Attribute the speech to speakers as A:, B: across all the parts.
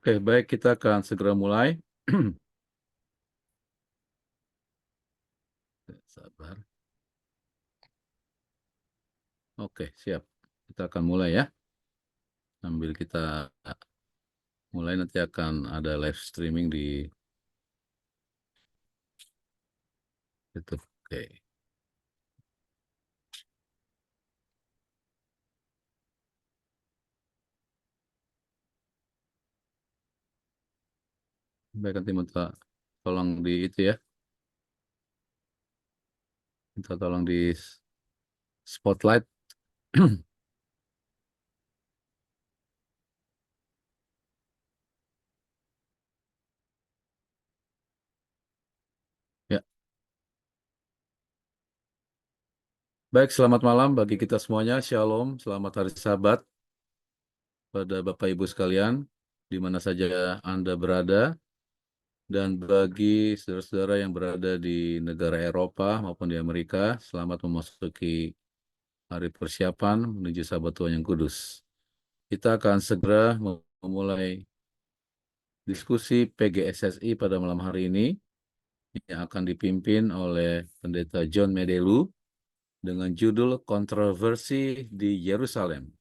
A: Oke, baik, kita akan segera mulai. Sabar. Oke, siap. Kita akan mulai ya. Sambil kita mulai, nanti akan ada live streaming di YouTube. Oke. Baik, nanti minta tolong di itu ya. Minta tolong di spotlight. Ya. Baik, selamat malam bagi kita semuanya. Shalom, selamat hari Sabat pada Bapak Ibu sekalian, di mana saja Anda berada. Dan bagi saudara-saudara yang berada di negara Eropa maupun di Amerika, selamat memasuki hari persiapan menuju Sabat Tuhan yang kudus. Kita akan segera memulai diskusi PGSSI pada malam hari ini yang akan dipimpin oleh Pendeta John Medelu dengan judul Kontroversi di Yerusalem.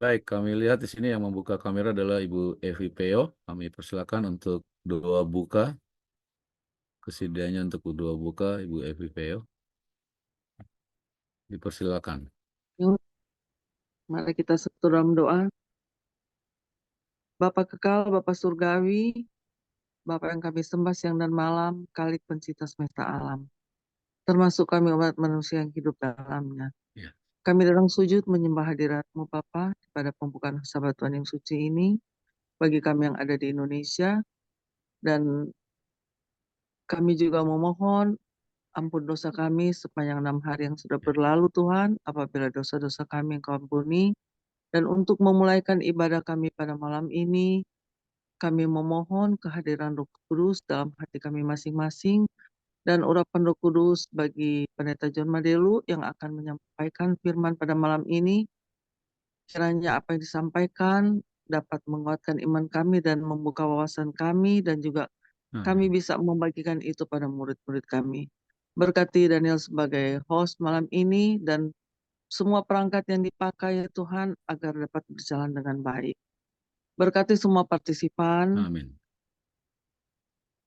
A: Baik, kami lihat di sini yang membuka kamera adalah Ibu Evi Peo. Kami persilakan untuk doa buka. Kesediaannya untuk doa buka, Ibu Evi Peo. Dipersilakan.
B: Yuk, mari kita satu dalam doa. Bapa kekal, Bapa surgawi, Bapa yang kami sembah siang dan malam, Khalik pencipta semesta alam. Termasuk kami umat manusia yang hidup dalamnya.
A: Ya.
B: Kami datang sujud menyembah hadirat-Mu Bapa pada pembukaan Sabat Tuhan yang suci ini, bagi kami yang ada di Indonesia, dan kami juga memohon ampun dosa kami sepanjang 6 hari yang sudah berlalu Tuhan, apabila dosa-dosa kami Engkau ampuni. Dan untuk memulaikan ibadah kami pada malam ini, kami memohon kehadiran Roh Kudus dalam hati kami masing-masing, dan urapan Roh Kudus bagi Pendeta John Madelu yang akan menyampaikan firman pada malam ini. Kiranya apa yang disampaikan dapat menguatkan iman kami dan membuka wawasan kami, dan juga kami bisa membagikan itu pada murid-murid kami. Berkati Daniel sebagai host malam ini dan semua perangkat yang dipakai ya Tuhan agar dapat berjalan dengan baik. Berkati semua partisipan,
A: Amin.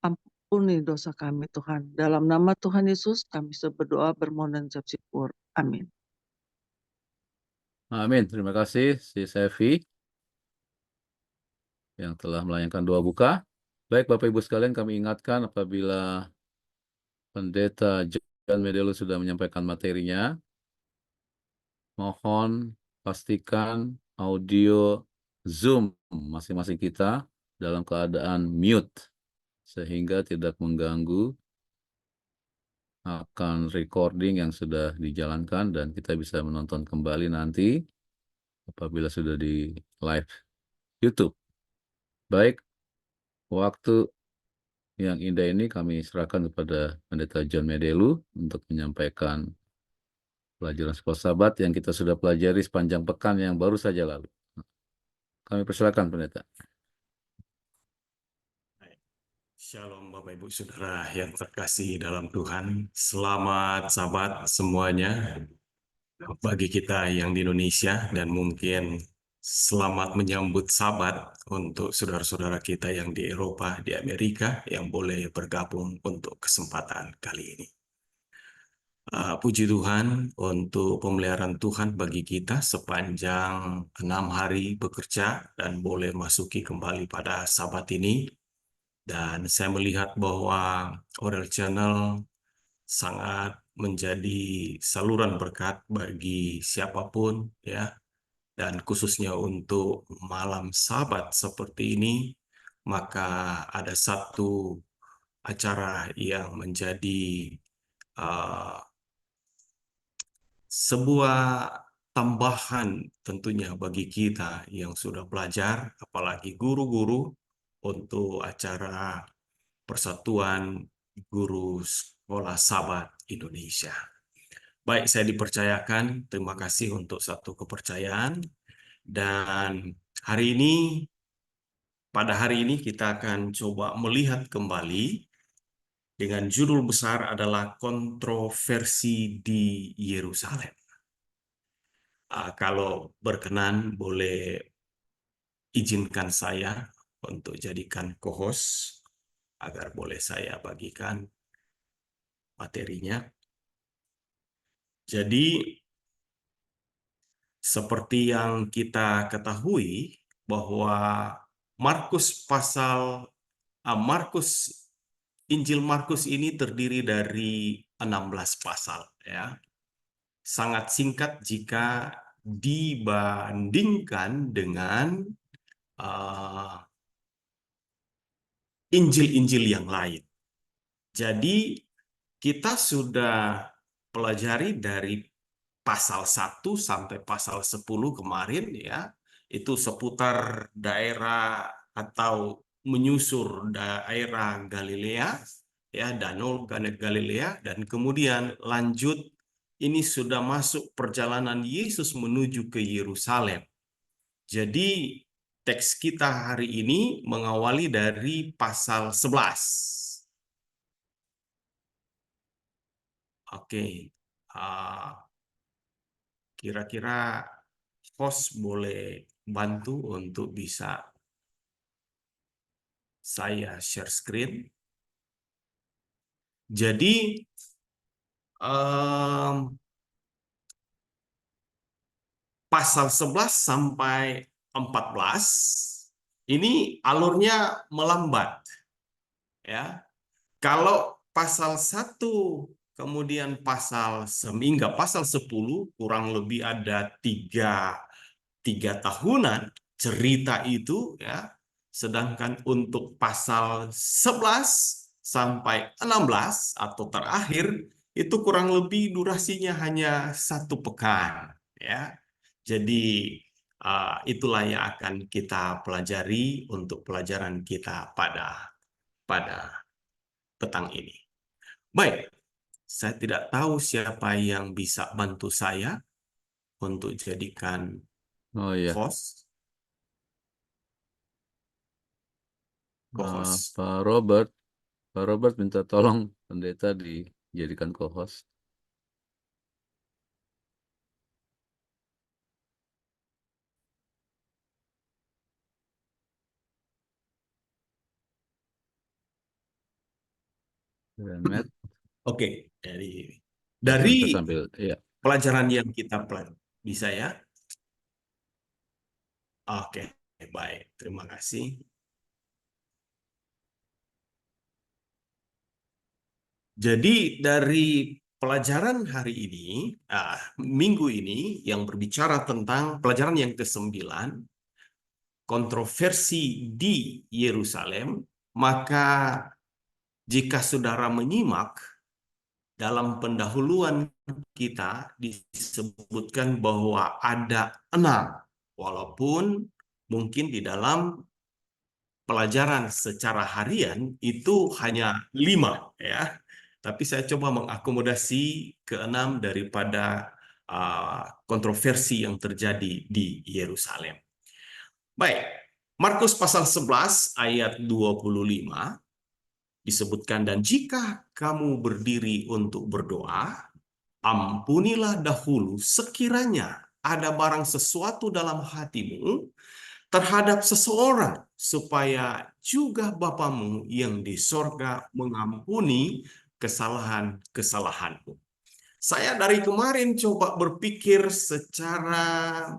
B: ampuni dosa kami Tuhan. Dalam nama Tuhan Yesus kami berdoa, bermohon dan ucap syukur. Amin.
A: Amin. Terima kasih, Si Sevi, yang telah melayangkan doa buka. Baik, Bapak Ibu sekalian, kami ingatkan apabila Pendeta John Medelu sudah menyampaikan materinya, mohon pastikan audio Zoom masing-masing kita dalam keadaan mute, sehingga tidak mengganggu akan recording yang sudah dijalankan, dan kita bisa menonton kembali nanti apabila sudah di live YouTube. Baik, waktu yang indah ini kami serahkan kepada Pendeta John Medelu untuk menyampaikan pelajaran sekolah Sabat yang kita sudah pelajari sepanjang pekan yang baru saja lalu. Kami persilakan, Pendeta.
C: Shalom Bapak Ibu Saudara yang terkasih dalam Tuhan. Selamat Sabat semuanya bagi kita yang di Indonesia, dan mungkin selamat menyambut Sabat untuk saudara-saudara kita yang di Eropa, di Amerika yang boleh bergabung untuk kesempatan kali ini. Puji Tuhan untuk pemeliharaan Tuhan bagi kita sepanjang 6 hari bekerja dan boleh masuki kembali pada Sabat ini. Dan saya melihat bahwa Oral Channel sangat menjadi saluran berkat bagi siapapun, ya, dan khususnya untuk malam Sabat seperti ini, maka ada satu acara yang menjadi sebuah tambahan tentunya bagi kita yang sudah belajar, apalagi guru-guru, untuk acara Persatuan Guru Sekolah Sabat Indonesia. Baik, saya dipercayakan, terima kasih untuk satu kepercayaan, dan Pada hari ini kita akan coba melihat kembali dengan judul besar adalah kontroversi di Yerusalem. Kalau berkenan, boleh izinkan saya untuk jadikan co-host agar boleh saya bagikan materinya. Jadi, seperti yang kita ketahui bahwa Markus pasal Markus Injil Markus ini terdiri dari 16 pasal, ya. Sangat singkat jika dibandingkan dengan uh, Injil-Injil yang lain. Jadi kita sudah pelajari dari pasal 1 sampai pasal 10 kemarin, ya. Itu seputar daerah atau menyusur daerah Galilea, ya, Danau Galilea, dan kemudian lanjut ini sudah masuk perjalanan Yesus menuju ke Yerusalem. Jadi teks kita hari ini mengawali dari pasal 11. Oke. Kira-kira host boleh bantu untuk bisa saya share screen. Jadi pasal 11 sampai 14 ini alurnya melambat, ya. Kalau pasal 1 kemudian pasal hingga pasal 10 kurang lebih ada tiga tahunan cerita itu, ya. Sedangkan untuk pasal 11 sampai 16 atau terakhir itu kurang lebih durasinya hanya 1 pekan, ya. Jadi itulah yang akan kita pelajari untuk pelajaran kita pada petang ini. Baik, saya tidak tahu siapa yang bisa bantu saya untuk jadikan
A: Oh iya,
C: host. Co-host.
A: Pak Robert minta tolong pendeta dijadikan co-host. Dan Matt,
C: Oke, dari
A: bisa sambil, ya.
C: pelajaran yang kita pelajari bisa, ya. Oke, baik. Terima kasih. Jadi dari pelajaran hari ini, minggu ini yang berbicara tentang pelajaran yang ke-9, kontroversi di Yerusalem, maka jika saudara menyimak dalam pendahuluan kita disebutkan bahwa ada 6, walaupun mungkin di dalam pelajaran secara harian itu hanya 5, ya. Tapi saya coba mengakomodasi ke-6 daripada kontroversi yang terjadi di Yerusalem. Baik, Markus pasal 11 ayat 25 disebutkan, dan jika kamu berdiri untuk berdoa, ampunilah dahulu sekiranya ada barang sesuatu dalam hatimu terhadap seseorang, supaya juga Bapamu yang di sorga mengampuni kesalahan-kesalahanmu. Saya dari kemarin coba berpikir secara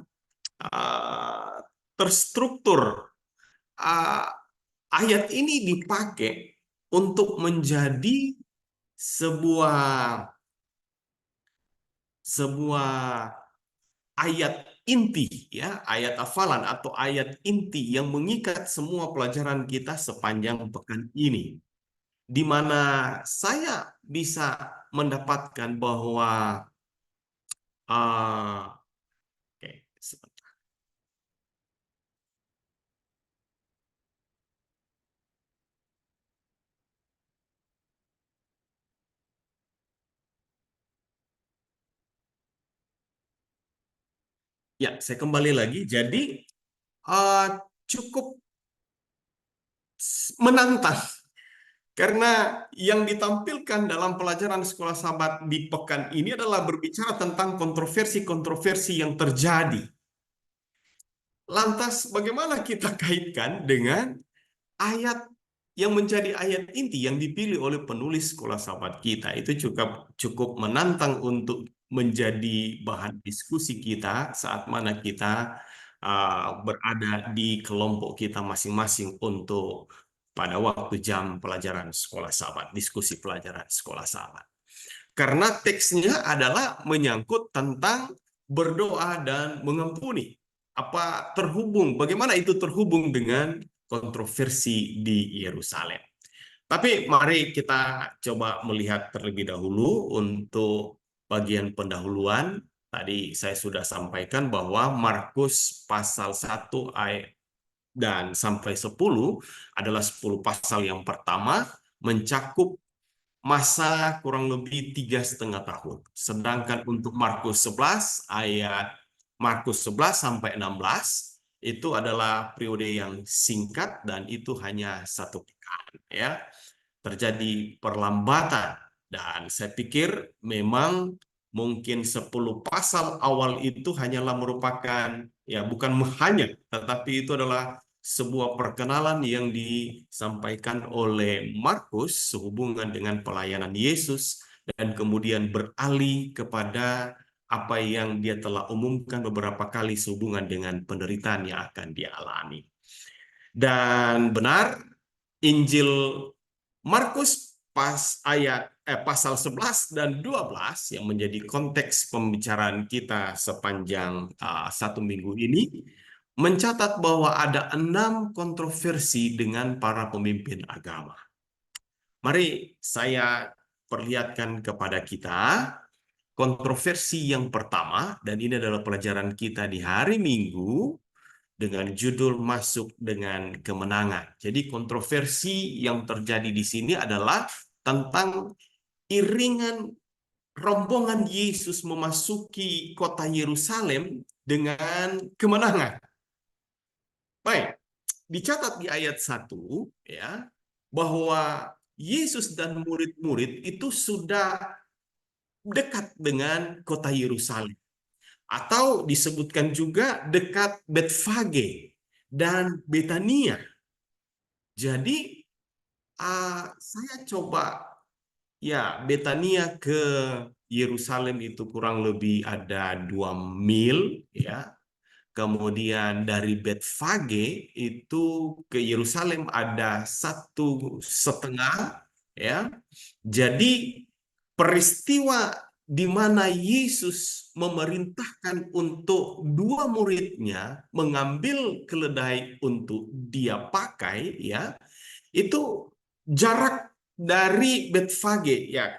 C: terstruktur. Ayat ini dipakai untuk menjadi sebuah ayat inti, ya, ayat hafalan atau ayat inti yang mengikat semua pelajaran kita sepanjang pekan ini, di mana saya bisa mendapatkan bahwa oke, sebentar. Ya, saya kembali lagi. Jadi eh, cukup menantang. Karena yang ditampilkan dalam pelajaran sekolah sahabat di pekan ini adalah berbicara tentang kontroversi-kontroversi yang terjadi. Lantas bagaimana kita kaitkan dengan ayat yang menjadi ayat inti yang dipilih oleh penulis sekolah sahabat kita? Itu cukup menantang untuk menjadi bahan diskusi kita saat mana kita berada di kelompok kita masing-masing untuk pada waktu jam pelajaran sekolah sahabat, diskusi pelajaran sekolah sahabat. Karena teksnya adalah menyangkut tentang berdoa dan mengampuni. Apa terhubung? Bagaimana itu terhubung dengan kontroversi di Yerusalem? Tapi mari kita coba melihat terlebih dahulu untuk bagian pendahuluan. Tadi saya sudah sampaikan bahwa Markus pasal 1 ayat dan sampai 10 adalah 10 pasal yang pertama mencakup masa kurang lebih 3,5 tahun. Sedangkan untuk Markus 11 sampai 16 itu adalah periode yang singkat dan itu hanya 1 pekan, ya. Terjadi perlambatan dan saya pikir memang mungkin 10 pasal awal itu hanyalah merupakan, ya bukan hanya, tetapi itu adalah sebuah perkenalan yang disampaikan oleh Markus sehubungan dengan pelayanan Yesus dan kemudian beralih kepada apa yang dia telah umumkan beberapa kali sehubungan dengan penderitaan yang akan dia alami. Dan benar, Injil Markus pasal 11 dan 12 yang menjadi konteks pembicaraan kita sepanjang 1 minggu ini mencatat bahwa ada 6 kontroversi dengan para pemimpin agama. Mari saya perlihatkan kepada kita kontroversi yang pertama, dan ini adalah pelajaran kita di hari Minggu dengan judul Masuk dengan Kemenangan. Jadi kontroversi yang terjadi di sini adalah tentang iringan rombongan Yesus memasuki kota Yerusalem dengan kemenangan. Baik, dicatat di ayat 1 ya, bahwa Yesus dan murid-murid itu sudah dekat dengan kota Yerusalem. Atau disebutkan juga dekat Betfage dan Betania. Jadi saya coba, ya, Betania ke Yerusalem itu kurang lebih ada 2 mil, ya. Kemudian dari Betfage itu ke Yerusalem ada 1,5, ya. Jadi peristiwa di mana Yesus memerintahkan untuk 2 muridnya mengambil keledai untuk dia pakai, ya, itu jarak dari Betfage, ya.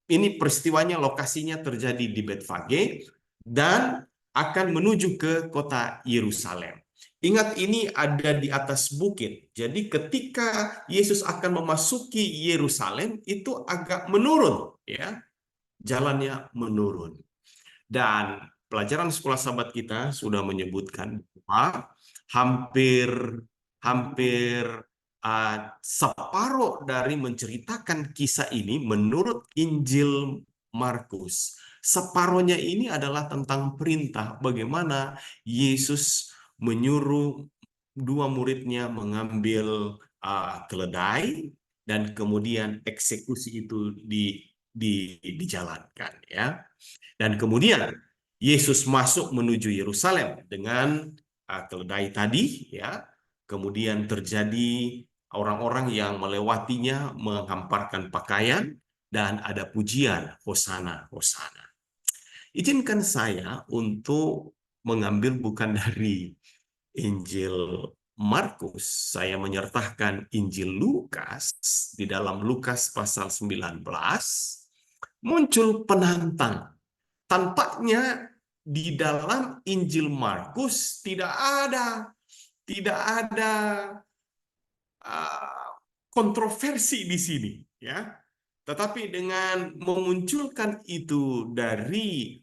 C: Ini peristiwanya, lokasinya terjadi di Betfage dan akan menuju ke kota Yerusalem. Ingat, ini ada di atas bukit. Jadi ketika Yesus akan memasuki Yerusalem itu agak menurun, ya. Jalannya menurun. Dan pelajaran sekolah sahabat kita sudah menyebutkan bahwa hampir separuh dari menceritakan kisah ini menurut Injil Markus, separuhnya ini adalah tentang perintah bagaimana Yesus menyuruh 2 muridnya mengambil keledai dan kemudian eksekusi itu dijalankan, ya. Dan kemudian Yesus masuk menuju Yerusalem dengan keledai tadi, ya. Kemudian terjadi orang-orang yang melewatinya menghamparkan pakaian dan ada pujian, Hosana, Hosana. Izinkan saya untuk mengambil bukan dari Injil Markus, saya menyertakan Injil Lukas. Di dalam Lukas pasal 19 muncul penantang. Tampaknya di dalam Injil Markus tidak ada kontroversi di sini, ya. Tetapi dengan memunculkan itu dari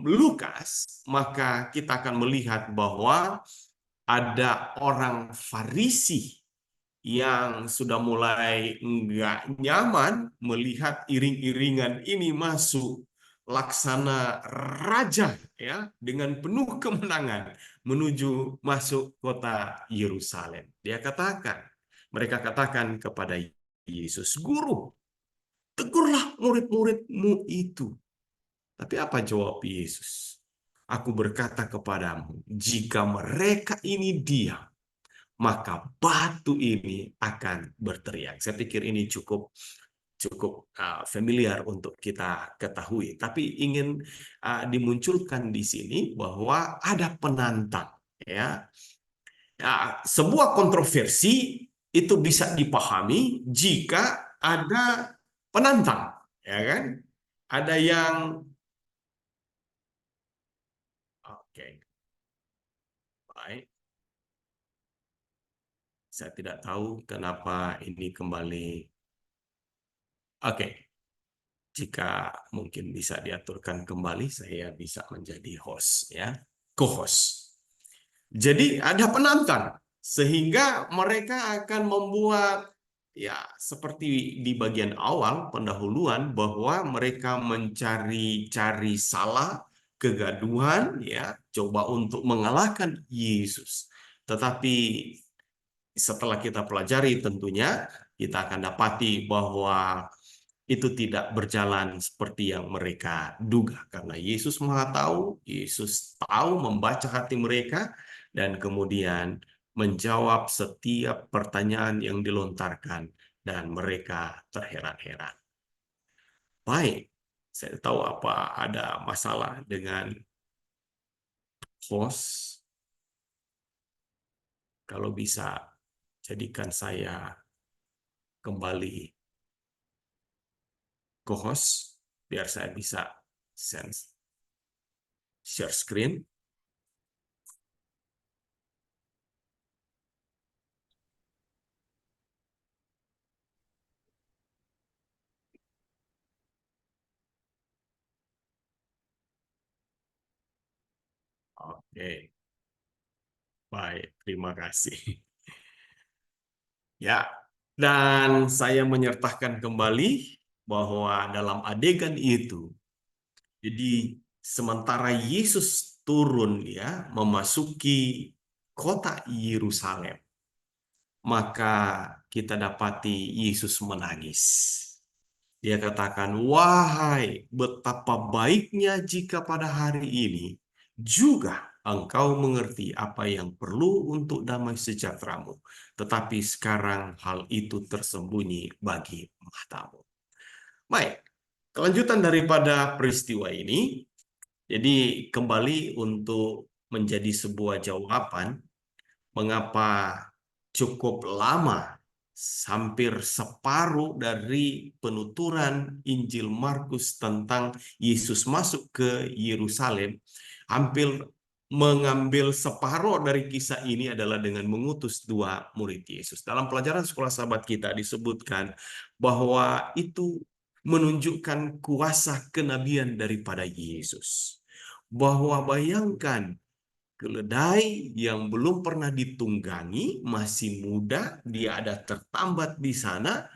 C: Lukas, maka kita akan melihat bahwa ada orang Farisi yang sudah mulai nggak nyaman melihat iring-iringan ini masuk laksana raja ya dengan penuh kemenangan menuju masuk kota Yerusalem. Mereka katakan kepada Yesus, "Guru, tegurlah murid-muridmu itu." Tapi apa jawab Yesus? "Aku berkata kepadamu, jika mereka ini diam, maka batu ini akan berteriak." Saya pikir ini cukup cukup familiar untuk kita ketahui. Tapi ingin dimunculkan di sini bahwa ada penantang, ya. Sebuah kontroversi itu bisa dipahami jika ada penantang, ya kan? Ada yang oke, baik. Saya tidak tahu kenapa ini kembali. Oke, jika mungkin bisa diaturkan kembali, saya bisa menjadi host, ya, co-host. Jadi ada penantang, sehingga mereka akan membuat, ya, seperti di bagian awal pendahuluan, bahwa mereka mencari-cari salah, kegaduhan, ya, coba untuk mengalahkan Yesus. Tetapi setelah kita pelajari tentunya, kita akan dapati bahwa itu tidak berjalan seperti yang mereka duga. Karena Yesus Maha Tahu, Yesus tahu membaca hati mereka, dan kemudian menjawab setiap pertanyaan yang dilontarkan, dan mereka terheran-heran. Baik, saya tahu apa ada masalah dengan host. Kalau bisa, jadikan saya kembali co-host, biar saya bisa share screen. Oke, baik, terima kasih. Ya, dan saya menyertakan kembali bahwa dalam adegan itu, jadi sementara Yesus turun, ya, memasuki kota Yerusalem, maka kita dapati Yesus menangis. Dia katakan, "Wahai, betapa baiknya jika pada hari ini juga engkau mengerti apa yang perlu untuk damai sejahteramu. Tetapi sekarang hal itu tersembunyi bagi matamu." Baik, kelanjutan daripada peristiwa ini, jadi kembali untuk menjadi sebuah jawaban, mengapa cukup lama, hampir separuh dari penuturan Injil Markus tentang Yesus masuk ke Yerusalem, hampir mengambil separuh dari kisah ini adalah dengan mengutus dua murid Yesus. Dalam pelajaran sekolah sahabat kita disebutkan bahwa itu menunjukkan kuasa kenabian daripada Yesus. Bahwa bayangkan, keledai yang belum pernah ditunggangi, masih muda, dia ada tertambat di sana,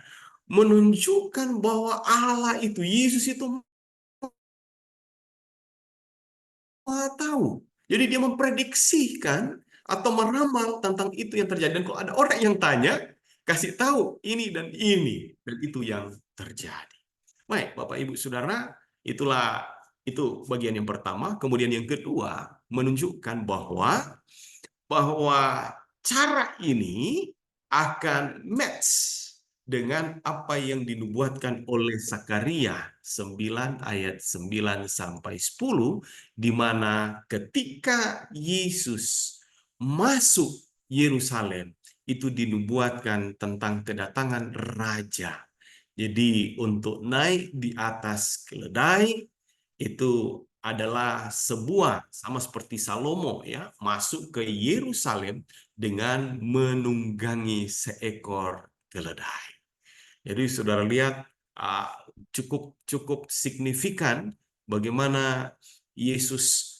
C: menunjukkan bahwa Allah itu, Yesus itu Maha tahu. Jadi dia memprediksikan atau meramal tentang itu yang terjadi. Dan kalau ada orang yang tanya, kasih tahu ini dan ini, dan itu yang terjadi. Baik, Bapak Ibu Saudara, itu bagian yang pertama. Kemudian yang kedua, menunjukkan bahwa cara ini akan match dengan apa yang dinubuatkan oleh Zakaria 9 ayat 9 sampai 10, di mana ketika Yesus masuk Yerusalem itu dinubuatkan tentang kedatangan raja. Jadi untuk naik di atas keledai itu adalah sebuah, sama seperti Salomo, ya, masuk ke Yerusalem dengan menunggangi seekor keledai. Jadi saudara lihat cukup signifikan bagaimana Yesus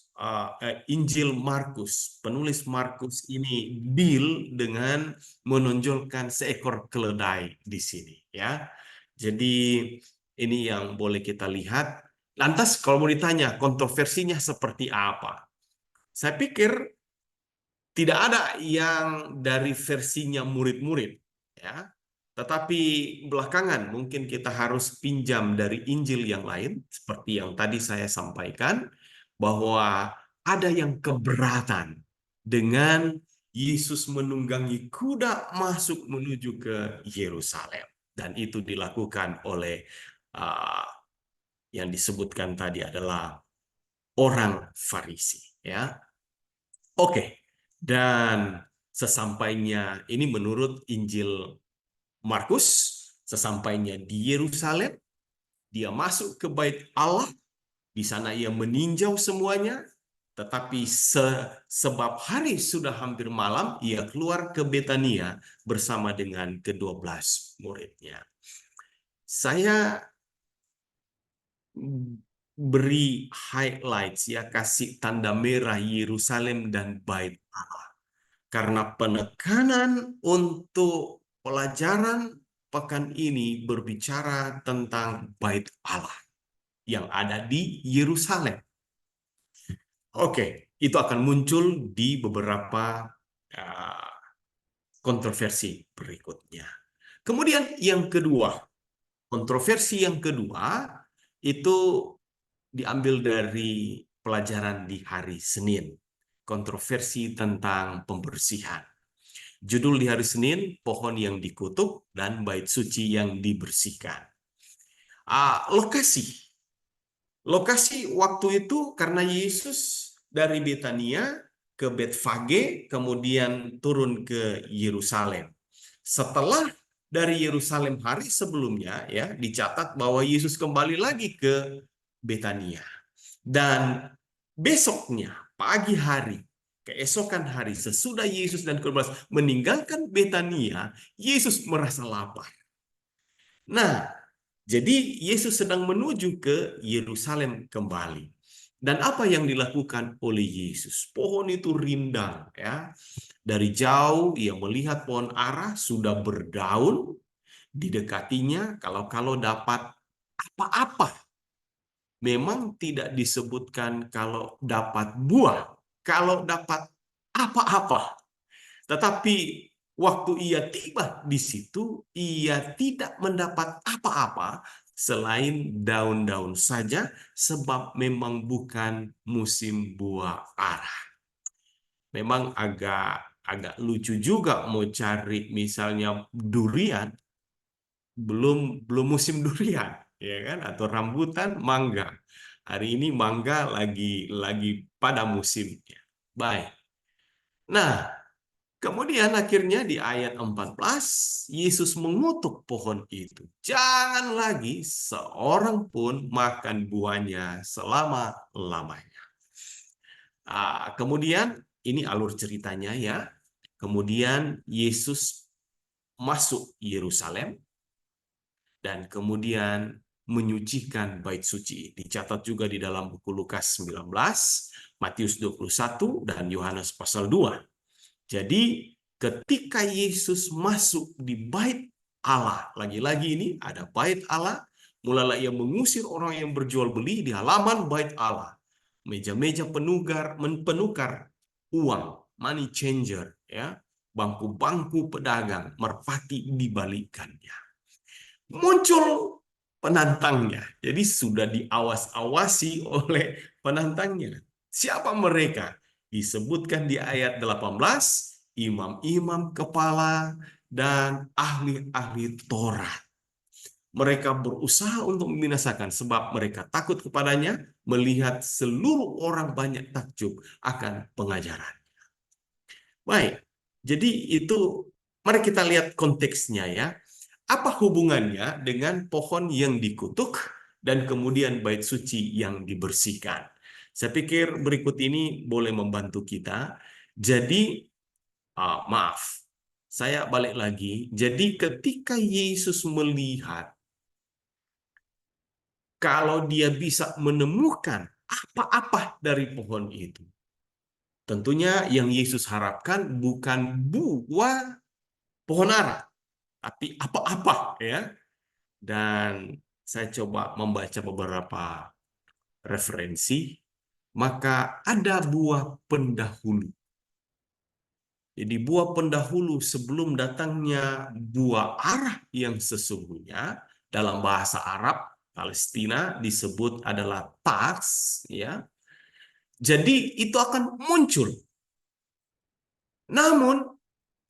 C: Injil Markus, penulis Markus ini deal dengan menonjolkan seekor keledai di sini, ya. Jadi ini yang boleh kita lihat. Lantas kalau mau ditanya kontroversinya seperti apa? Saya pikir tidak ada yang dari versinya murid-murid, ya. Tetapi belakangan mungkin kita harus pinjam dari Injil yang lain, seperti yang tadi saya sampaikan, bahwa ada yang keberatan dengan Yesus menunggangi kuda masuk menuju ke Yerusalem. Dan itu dilakukan oleh uh, yang disebutkan tadi adalah orang Farisi, ya. Oke. Dan sesampainya ini menurut Injil Markus, sesampainya di Yerusalem, dia masuk ke bait Allah, di sana ia meninjau semuanya, tetapi sebab hari sudah hampir malam, ia keluar ke Betania bersama dengan ke-12 muridnya. Saya beri highlights, ya, kasih tanda merah Yerusalem dan bait Allah. Karena penekanan untuk pelajaran pekan ini berbicara tentang bait Allah yang ada di Yerusalem. Oke, itu akan muncul di beberapa kontroversi berikutnya. Kemudian yang kedua, kontroversi yang kedua itu diambil dari pelajaran di hari Senin. Kontroversi tentang pembersihan. Judul di hari Senin, pohon yang dikutuk dan bait suci yang dibersihkan. Lokasi waktu itu karena Yesus dari Betania ke Betfage, kemudian turun ke Yerusalem. Setelah dari Yerusalem hari sebelumnya, ya, dicatat bahwa Yesus kembali lagi ke Betania. Dan besoknya, pagi hari, keesokan hari, sesudah Yesus dan ke-12 meninggalkan Betania, Yesus merasa lapar. Nah, jadi Yesus sedang menuju ke Yerusalem kembali. Dan apa yang dilakukan oleh Yesus? Pohon itu rindang, ya. Dari jauh ia melihat pohon ara sudah berdaun, didekatinya kalau dapat apa-apa. Memang tidak disebutkan kalau dapat buah, kalau dapat apa-apa. Tetapi waktu ia tiba di situ, ia tidak mendapat apa-apa selain daun-daun saja, sebab memang bukan musim buah ara. Memang agak lucu juga mau cari misalnya durian, belum musim durian, ya kan? Atau rambutan, mangga. Hari ini mangga lagi pada musimnya. Baik. Nah, kemudian akhirnya di ayat 14 Yesus mengutuk pohon itu. Jangan lagi seorang pun makan buahnya selama-lamanya. Kemudian ini alur ceritanya, ya. Kemudian Yesus masuk Yerusalem dan kemudian menyucikan bait suci. Dicatat juga di dalam buku Lukas 19, Matius 21, dan Yohanes pasal 2. Jadi ketika Yesus masuk di bait Allah, lagi-lagi ini ada bait Allah, mulailah ia mengusir orang yang berjual beli di halaman bait Allah. Meja-meja penukar uang, money changer, ya. Bangku-bangku pedagang, merpati dibalikkannya. Muncul penantangnya. Jadi sudah diawas-awasi oleh penantangnya. Siapa mereka? Disebutkan di ayat 18, imam-imam kepala dan ahli-ahli Taurat. Mereka berusaha untuk membinasakan sebab mereka takut kepadanya, melihat seluruh orang banyak takjub akan pengajaran. Baik, jadi itu mari kita lihat konteksnya, ya. Apa hubungannya dengan pohon yang dikutuk dan kemudian bait suci yang dibersihkan? Saya pikir berikut ini boleh membantu kita. Jadi, maaf, saya balik lagi. Jadi ketika Yesus melihat kalau dia bisa menemukan apa-apa dari pohon itu. Tentunya yang Yesus harapkan bukan buah pohon ara, tapi apa-apa ya. Dan saya coba membaca beberapa referensi, maka ada buah pendahulu. Jadi buah pendahulu sebelum datangnya buah ara yang sesungguhnya, dalam bahasa Arab Palestina disebut adalah tars, ya. Jadi itu akan muncul. Namun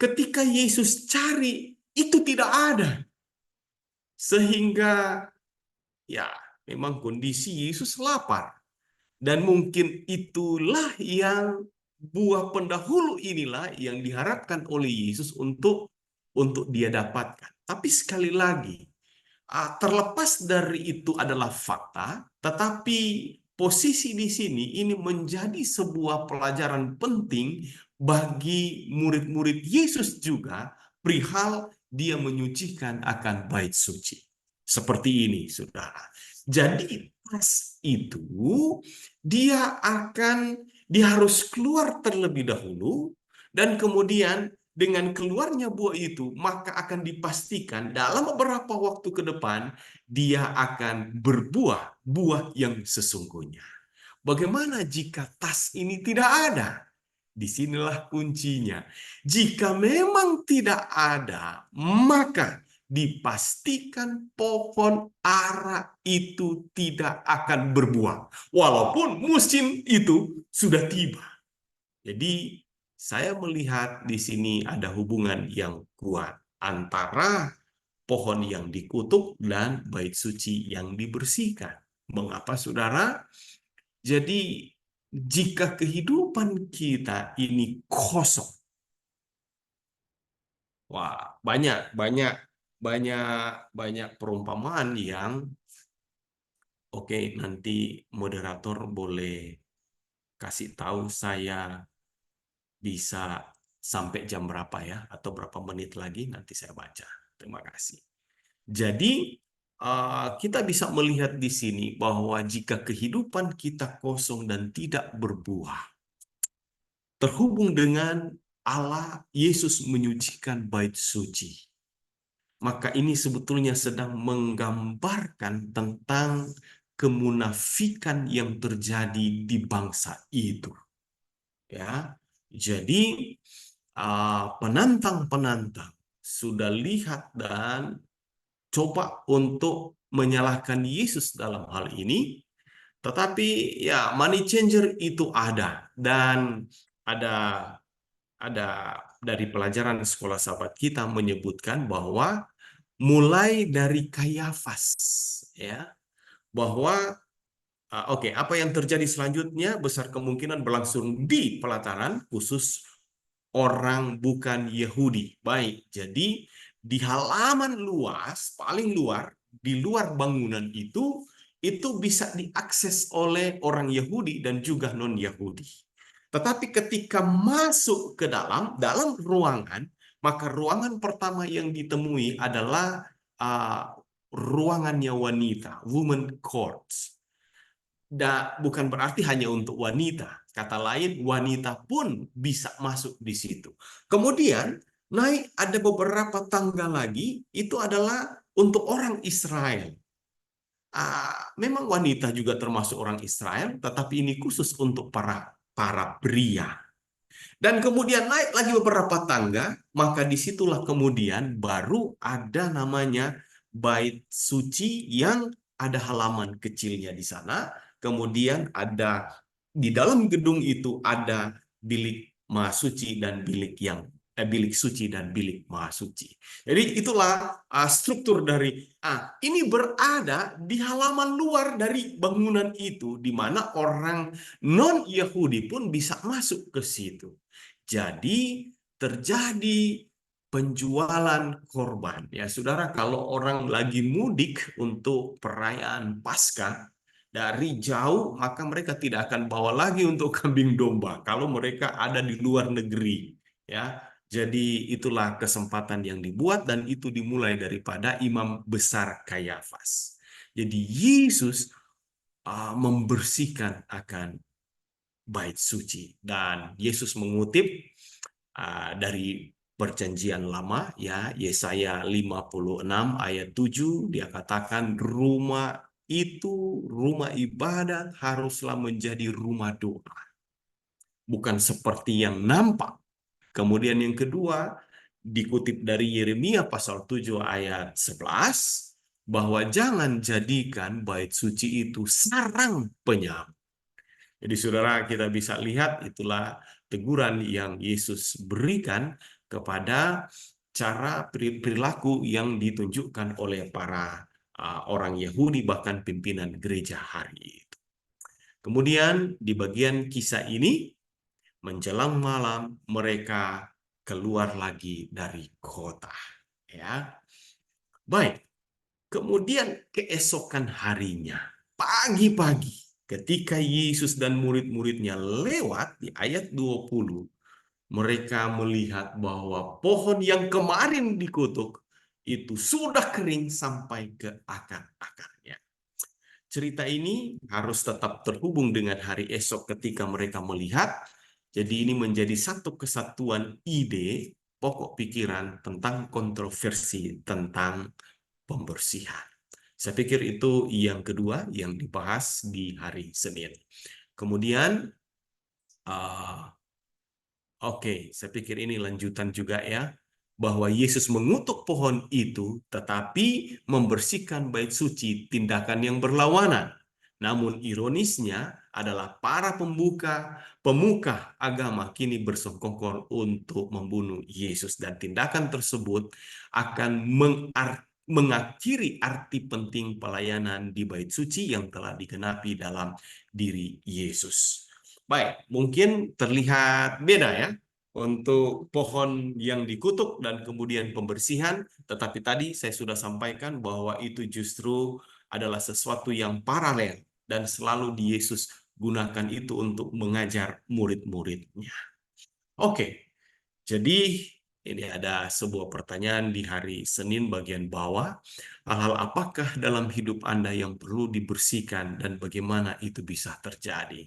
C: ketika Yesus cari, itu tidak ada. Sehingga ya memang kondisi Yesus lapar. Dan mungkin itulah yang buah pendahulu inilah yang diharapkan oleh Yesus untuk dia dapatkan. Tapi sekali lagi, terlepas dari itu adalah fakta, tetapi posisi di sini ini menjadi sebuah pelajaran penting bagi murid-murid Yesus juga perihal dia menyucikan akan bait suci. Seperti ini, saudara. Jadi pas itu dia harus keluar terlebih dahulu, dan kemudian dengan keluarnya buah itu, maka akan dipastikan dalam beberapa waktu ke depan dia akan berbuah buah yang sesungguhnya. Bagaimana jika tas ini tidak ada? Disinilah kuncinya. Jika memang tidak ada, maka dipastikan pohon ara itu tidak akan berbuah, walaupun musim itu sudah tiba. Jadi saya melihat di sini ada hubungan yang kuat antara pohon yang dikutuk dan bait suci yang dibersihkan. Mengapa, saudara? Jadi jika kehidupan kita ini kosong, wah, banyak perumpamaan yang oke, nanti moderator boleh kasih tahu saya bisa sampai jam berapa ya, atau berapa menit lagi nanti saya baca. Terima kasih. Jadi kita bisa melihat di sini bahwa jika kehidupan kita kosong dan tidak berbuah, terhubung dengan Allah, Yesus menyucikan bait suci, maka ini sebetulnya sedang menggambarkan tentang kemunafikan yang terjadi di bangsa itu. Ya, jadi penantang-penantang sudah lihat dan coba untuk menyalahkan Yesus dalam hal ini, tetapi ya money changer itu ada, dan ada dari pelajaran sekolah sahabat kita menyebutkan bahwa mulai dari Kayafas, ya, bahwa oke, apa yang terjadi selanjutnya besar kemungkinan berlangsung di pelataran khusus orang bukan Yahudi. Baik, jadi di halaman luas, paling luar, di luar bangunan itu bisa diakses oleh orang Yahudi dan juga non-Yahudi. Tetapi ketika masuk ke dalam ruangan, maka ruangan pertama yang ditemui adalah ruangannya wanita, woman courts. Bukan berarti hanya untuk wanita. Kata lain, wanita pun bisa masuk di situ. Kemudian naik ada beberapa tangga lagi, itu adalah untuk orang Israel. Memang wanita juga termasuk orang Israel, tetapi ini khusus untuk para pria. Dan kemudian naik lagi beberapa tangga, maka disitulah kemudian baru ada namanya bait suci yang ada halaman kecilnya di sana. Kemudian ada di dalam gedung itu ada bilik maha suci dan bilik suci dan bilik maha suci. Jadi itulah struktur dari ini berada di halaman luar dari bangunan itu, di mana orang non-Yahudi pun bisa masuk ke situ. Jadi terjadi penjualan korban. Ya, saudara, kalau orang lagi mudik untuk perayaan Paskah dari jauh, maka mereka tidak akan bawa lagi untuk kambing domba kalau mereka ada di luar negeri. Ya, jadi itulah kesempatan yang dibuat, dan itu dimulai daripada imam besar Kayafas. Jadi Yesus membersihkan akan bait suci. Dan Yesus mengutip dari Perjanjian Lama, ya, Yesaya 56 ayat 7, dia katakan rumah itu, rumah ibadat haruslah menjadi rumah doa, bukan seperti yang nampak. Kemudian yang kedua, dikutip dari Yeremia pasal 7 ayat 11, bahwa jangan jadikan bait suci itu sarang penyamar. Jadi saudara, kita bisa lihat itulah teguran yang Yesus berikan kepada cara perilaku yang ditunjukkan oleh para orang Yahudi, bahkan pimpinan gereja hari itu. Kemudian di bagian kisah ini, menjelang malam mereka keluar lagi dari kota. Ya, baik. Kemudian keesokan harinya, pagi-pagi, ketika Yesus dan murid-muridnya lewat di ayat 20, mereka melihat bahwa pohon yang kemarin dikutuk itu sudah kering sampai ke akar-akarnya. Cerita ini harus tetap terhubung dengan hari esok ketika mereka melihat. Jadi ini menjadi satu kesatuan ide, pokok pikiran tentang kontroversi tentang pembersihan. Saya pikir itu yang kedua yang dibahas di hari Senin. Kemudian, saya pikir ini lanjutan juga ya, bahwa Yesus mengutuk pohon itu, tetapi membersihkan bait suci, tindakan yang berlawanan. Namun ironisnya adalah para pemuka agama kini bersekongkol untuk membunuh Yesus, dan tindakan tersebut akan mengakhiri arti penting pelayanan di bait suci yang telah digenapi dalam diri Yesus. Baik, mungkin terlihat beda ya untuk pohon yang dikutuk dan kemudian pembersihan, tetapi tadi saya sudah sampaikan bahwa itu justru adalah sesuatu yang paralel dan selalu Yesus gunakan itu untuk mengajar murid-muridnya. Oke, jadi ini ada sebuah pertanyaan di hari Senin bagian bawah. Hal-hal apakah dalam hidup Anda yang perlu dibersihkan dan bagaimana itu bisa terjadi?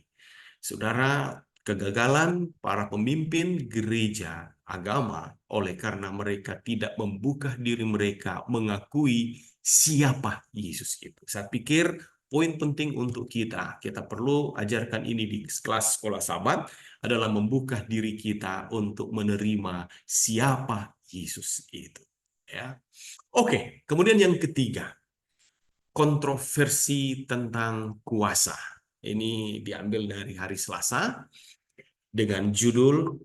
C: Saudara, kegagalan para pemimpin gereja agama oleh karena mereka tidak membuka diri mereka mengakui siapa Yesus itu. Saya pikir poin penting untuk kita perlu ajarkan ini di kelas sekolah sahabat adalah membuka diri kita untuk menerima siapa Yesus itu. Ya. Oke, kemudian yang ketiga, kontroversi tentang kuasa. Ini diambil dari hari Selasa dengan judul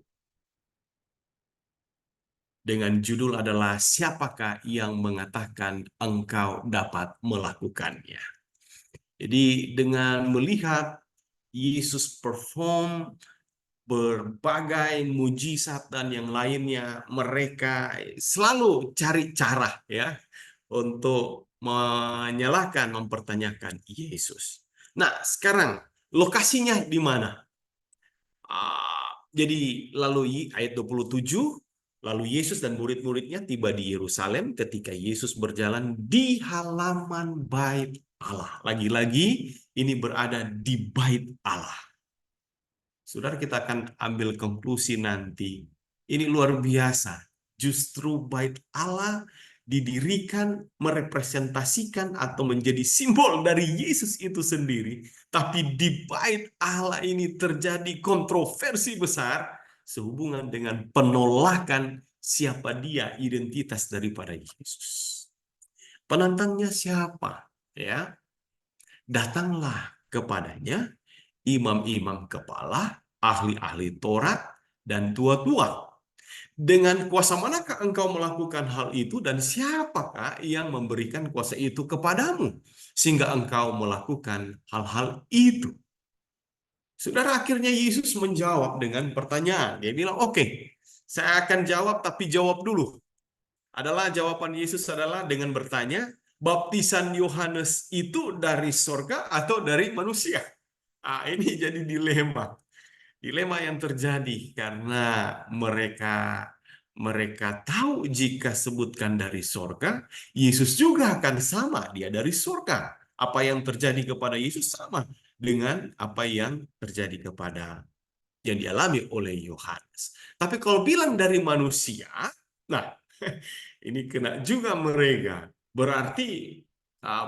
C: adalah siapakah yang mengatakan engkau dapat melakukannya. Jadi dengan melihat Yesus perform berbagai mujizat dan yang lainnya, mereka selalu cari cara ya untuk menyalahkan, mempertanyakan Yesus. Nah, sekarang lokasinya di mana? Jadi lalu ayat 27, lalu Yesus dan murid-muridnya tiba di Yerusalem ketika Yesus berjalan di halaman bait Allah. Lagi-lagi ini berada di bait Allah. Saudara, kita akan ambil konklusi nanti. Ini luar biasa. Justru bait Allah didirikan merepresentasikan atau menjadi simbol dari Yesus itu sendiri. Tapi di bait Allah ini terjadi kontroversi besar sehubungan dengan penolakan siapa dia, identitas daripada Yesus. Penantangnya siapa? Ya, datanglah kepadanya imam-imam kepala, ahli-ahli Taurat, dan tua-tua. Dengan kuasa manakah engkau melakukan hal itu, dan siapakah yang memberikan kuasa itu kepadamu sehingga engkau melakukan hal-hal itu? Saudara, akhirnya Yesus menjawab dengan pertanyaan. Dia bilang, oke, saya akan jawab, tapi jawab dulu. Jawaban Yesus adalah dengan bertanya, baptisan Yohanes itu dari sorga atau dari manusia? Ini jadi dilema. Dilema yang terjadi karena mereka tahu jika sebutkan dari sorga, Yesus juga akan sama, dia dari sorga. Apa yang terjadi kepada Yesus sama dengan apa yang terjadi kepada yang dialami oleh Yohanes. Tapi kalau bilang dari manusia, nah ini kena juga mereka. Berarti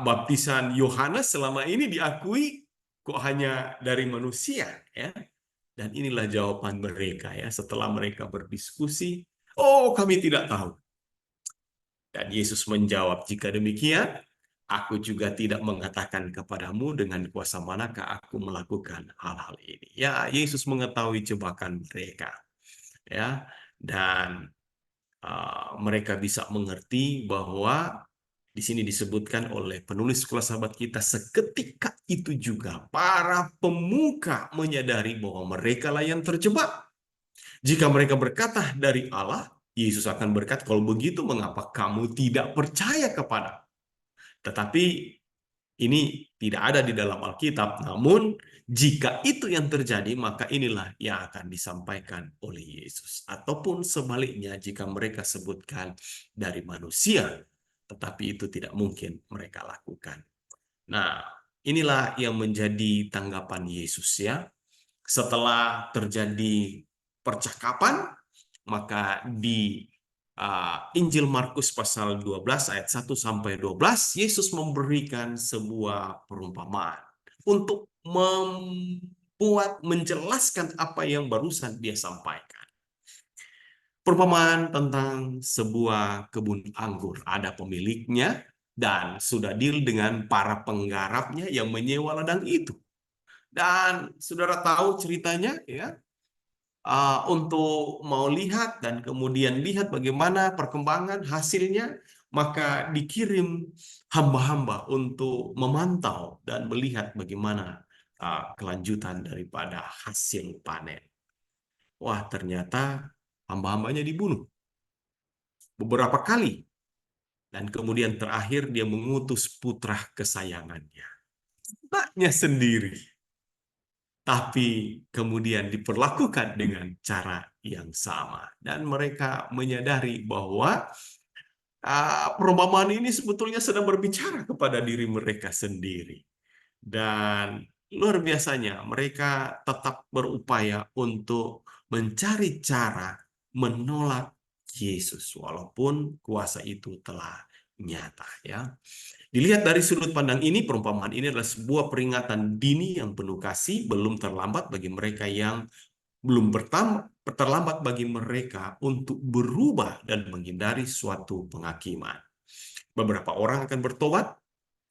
C: baptisan Yohanes selama ini diakui kok hanya dari manusia, ya. Dan inilah jawaban mereka, ya, setelah mereka berdiskusi. Oh, kami tidak tahu. Dan Yesus menjawab, jika demikian, aku juga tidak mengatakan kepadamu dengan kuasa manakah aku melakukan hal-hal ini. Ya, Yesus mengetahui jebakan mereka, ya, dan mereka bisa mengerti bahwa di sini disebutkan oleh penulis Sekolah Sahabat kita, seketika itu juga para pemuka menyadari bahwa mereka lah yang terjebak. Jika mereka berkata dari Allah, Yesus akan berkata, kalau begitu mengapa kamu tidak percaya kepada? Tetapi ini tidak ada di dalam Alkitab. Namun jika itu yang terjadi, maka inilah yang akan disampaikan oleh Yesus. Ataupun sebaliknya, jika mereka sebutkan dari manusia, tetapi itu tidak mungkin mereka lakukan. Nah, inilah yang menjadi tanggapan Yesus, ya. Setelah terjadi percakapan, maka di Injil Markus pasal 12 ayat 1 sampai 12, Yesus memberikan sebuah perumpamaan untuk menjelaskan apa yang barusan dia sampaikan. Perumpamaan tentang sebuah kebun anggur. Ada pemiliknya dan sudah deal dengan para penggarapnya yang menyewa ladang itu. Dan saudara tahu ceritanya, ya, untuk mau lihat dan kemudian lihat bagaimana perkembangan hasilnya, maka dikirim hamba-hamba untuk memantau dan melihat bagaimana kelanjutan daripada hasil panen. Wah, ternyata hamba-hambanya dibunuh beberapa kali. Dan kemudian terakhir dia mengutus putra kesayangannya, anaknya sendiri. Tapi kemudian diperlakukan dengan cara yang sama. Dan mereka menyadari bahwa perumpamaan ini sebetulnya sedang berbicara kepada diri mereka sendiri. Dan luar biasanya mereka tetap berupaya untuk mencari cara menolak Yesus walaupun kuasa itu telah nyata, ya. Dilihat dari sudut pandang ini, perumpamaan ini adalah sebuah peringatan dini yang penuh kasih, belum terlambat bagi mereka yang belum terlambat bagi mereka untuk berubah dan menghindari suatu penghakiman. Beberapa orang akan bertobat,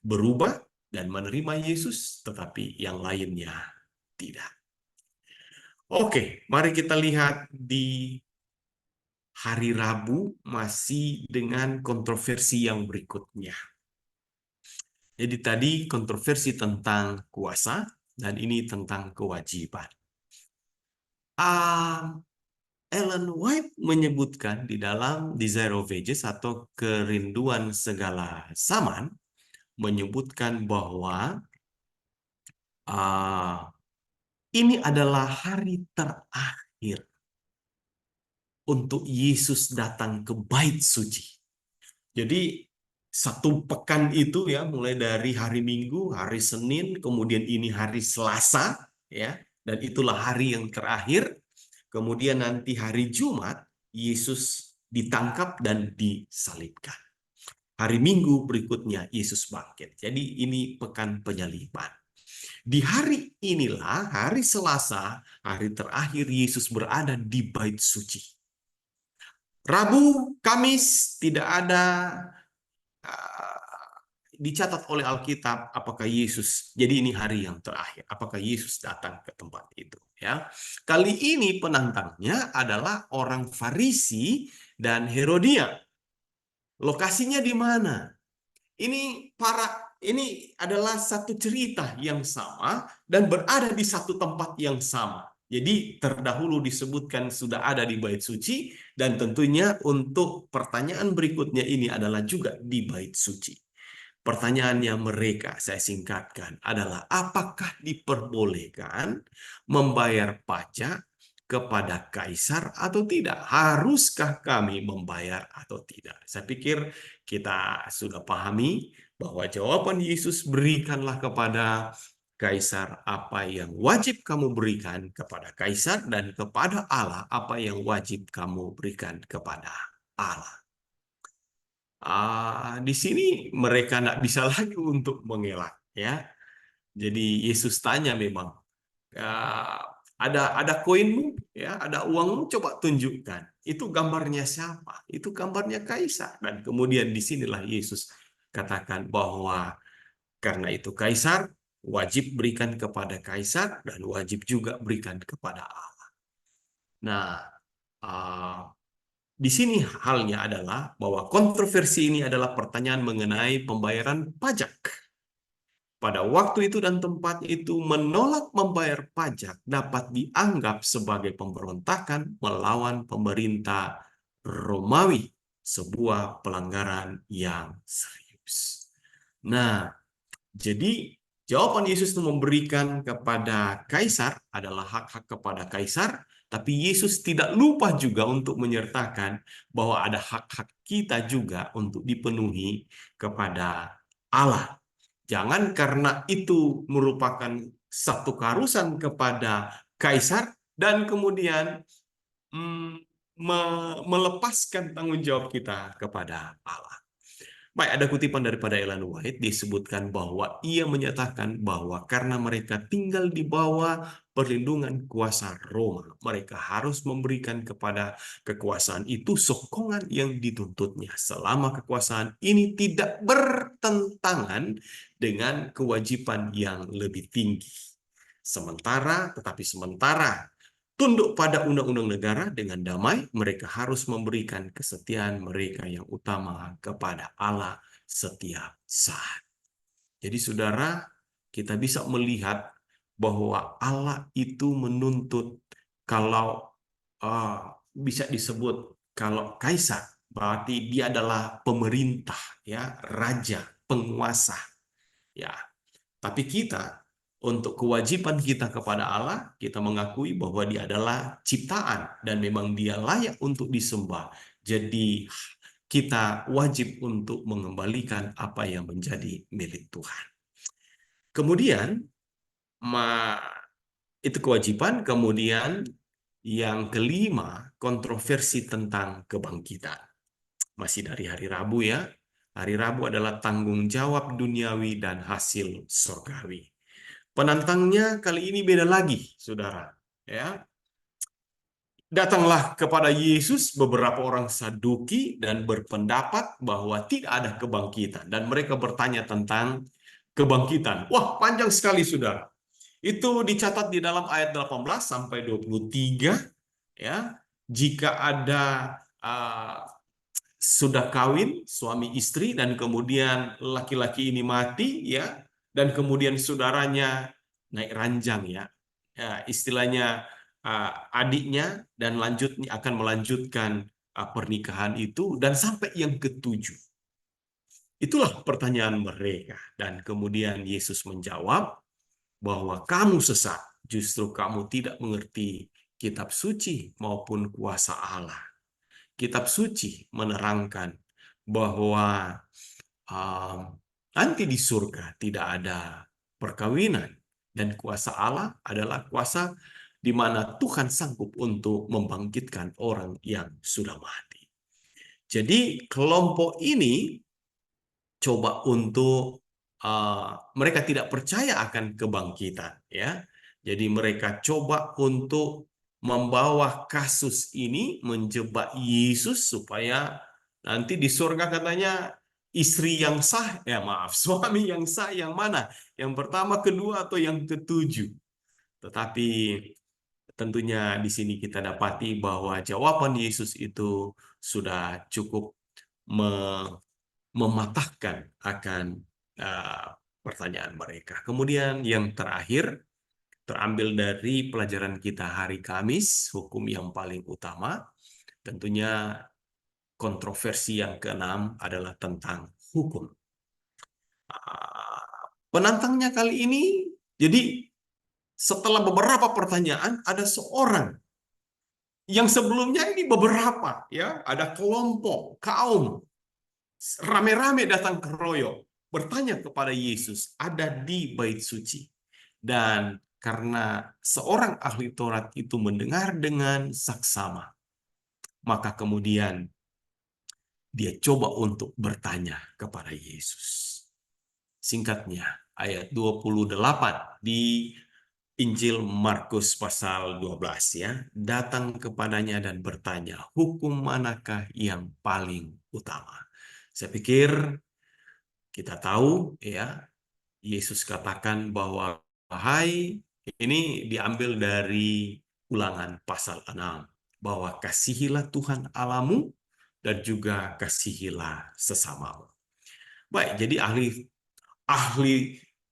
C: berubah, dan menerima Yesus, tetapi yang lainnya tidak. Oke, mari kita lihat di hari Rabu masih dengan kontroversi yang berikutnya. Jadi tadi kontroversi tentang kuasa, dan ini tentang kewajiban. Ellen White menyebutkan di dalam Desire of Ages atau kerinduan segala zaman, menyebutkan bahwa ini adalah hari terakhir untuk Yesus datang ke bait suci. Jadi satu pekan itu, ya, mulai dari hari Minggu, hari Senin, kemudian ini hari Selasa, ya, dan itulah hari yang terakhir. Kemudian nanti hari Jumat Yesus ditangkap dan disalibkan. Hari Minggu berikutnya Yesus bangkit. Jadi ini pekan penyaliban. Di hari inilah, hari Selasa, hari terakhir Yesus berada di bait suci. Rabu, Kamis tidak ada dicatat oleh Alkitab apakah Yesus, jadi ini hari yang terakhir, apakah Yesus datang ke tempat itu, ya. Kali ini penantangnya adalah orang Farisi dan Herodia. Lokasinya di mana? Ini adalah satu cerita yang sama dan berada di satu tempat yang sama. Jadi terdahulu disebutkan sudah ada di bait suci, dan tentunya untuk pertanyaan berikutnya ini adalah juga di bait suci. Pertanyaannya mereka, saya singkatkan, adalah apakah diperbolehkan membayar pajak kepada kaisar atau tidak? Haruskah kami membayar atau tidak? Saya pikir kita sudah pahami bahwa jawaban Yesus, berikanlah kepada kaisar apa yang wajib kamu berikan kepada kaisar, dan kepada Allah apa yang wajib kamu berikan kepada Allah. Di sini mereka tidak bisa lagi untuk mengelak, ya. Jadi Yesus tanya memang, "Ah, ada koinmu, ya, ada uangmu, coba tunjukkan. Itu gambarnya siapa? Itu gambarnya kaisar." Dan kemudian disinilah Yesus katakan bahwa karena itu kaisar wajib berikan kepada kaisar dan wajib juga berikan kepada Allah. Nah, ah, di sini halnya adalah bahwa kontroversi ini adalah pertanyaan mengenai pembayaran pajak. Pada waktu itu dan tempat itu, menolak membayar pajak dapat dianggap sebagai pemberontakan melawan pemerintah Romawi, sebuah pelanggaran yang serius. Nah, jadi jawaban Yesus itu memberikan kepada kaisar adalah hak-hak kepada kaisar, tapi Yesus tidak lupa juga untuk menyertakan bahwa ada hak-hak kita juga untuk dipenuhi kepada Allah. Jangan karena itu merupakan satu keharusan kepada kaisar dan kemudian melepaskan tanggung jawab kita kepada Allah. Baik, ada kutipan daripada Ellen White, disebutkan bahwa ia menyatakan bahwa karena mereka tinggal di bawah perlindungan kuasa Roma, mereka harus memberikan kepada kekuasaan itu sokongan yang dituntutnya selama kekuasaan ini tidak bertentangan dengan kewajiban yang lebih tinggi. Tetapi sementara tunduk pada undang-undang negara dengan damai, mereka harus memberikan kesetiaan mereka yang utama kepada Allah setiap saat. Jadi saudara, kita bisa melihat bahwa Allah itu menuntut, kalau bisa disebut kalau kaisar, berarti dia adalah pemerintah, ya, raja, penguasa, ya. Tapi kita, untuk kewajiban kita kepada Allah, kita mengakui bahwa Dia adalah ciptaan dan memang Dia layak untuk disembah. Jadi kita wajib untuk mengembalikan apa yang menjadi milik Tuhan. Kemudian itu kewajiban. Kemudian yang kelima, kontroversi tentang kebangkitan. Masih dari hari Rabu, ya. Hari Rabu adalah tanggung jawab duniawi dan hasil surgawi. Penantangnya kali ini beda lagi, saudara. Ya, datanglah kepada Yesus beberapa orang Saduki dan berpendapat bahwa tidak ada kebangkitan, dan mereka bertanya tentang kebangkitan. Wah, panjang sekali, saudara. Itu dicatat di dalam ayat 18 sampai 23. Ya, jika ada sudah kawin suami istri dan kemudian laki-laki ini mati, ya, dan kemudian saudaranya naik ranjang, ya, istilahnya adiknya, dan akan melanjutkan pernikahan itu dan sampai yang ketujuh. Itulah pertanyaan mereka, dan kemudian Yesus menjawab bahwa kamu sesat, justru kamu tidak mengerti kitab suci maupun kuasa Allah. Kitab suci menerangkan bahwa nanti di surga tidak ada perkawinan, dan kuasa Allah adalah kuasa di mana Tuhan sanggup untuk membangkitkan orang yang sudah mati. Jadi kelompok ini coba untuk mereka tidak percaya akan kebangkitan, ya. Jadi mereka coba untuk membawa kasus ini menjebak Yesus supaya nanti di surga katanya istri yang sah, suami yang sah yang mana? Yang pertama, kedua, atau yang ketujuh? Tetapi tentunya di sini kita dapati bahwa jawaban Yesus itu sudah cukup mematahkan akan pertanyaan mereka. Kemudian yang terakhir, terambil dari pelajaran kita hari Kamis, hukum yang paling utama, tentunya kontroversi yang keenam adalah tentang hukum. Penantangnya kali ini, jadi setelah beberapa pertanyaan, ada seorang Yang sebelumnya ini beberapa, ya, ada kelompok, kaum, rame-rame datang ke royok, bertanya kepada Yesus, ada di bait suci. Dan karena seorang ahli Taurat itu mendengar dengan saksama, maka kemudian dia coba untuk bertanya kepada Yesus. Singkatnya, ayat 28 di Injil Markus pasal 12 ya, datang kepadanya dan bertanya, hukum manakah yang paling utama? Saya pikir kita tahu ya, Yesus katakan bahwa hai, ini diambil dari Ulangan pasal 6, bahwa kasihilah Tuhan Allahmu dan juga kasihilah sesamamu. Baik, jadi ahli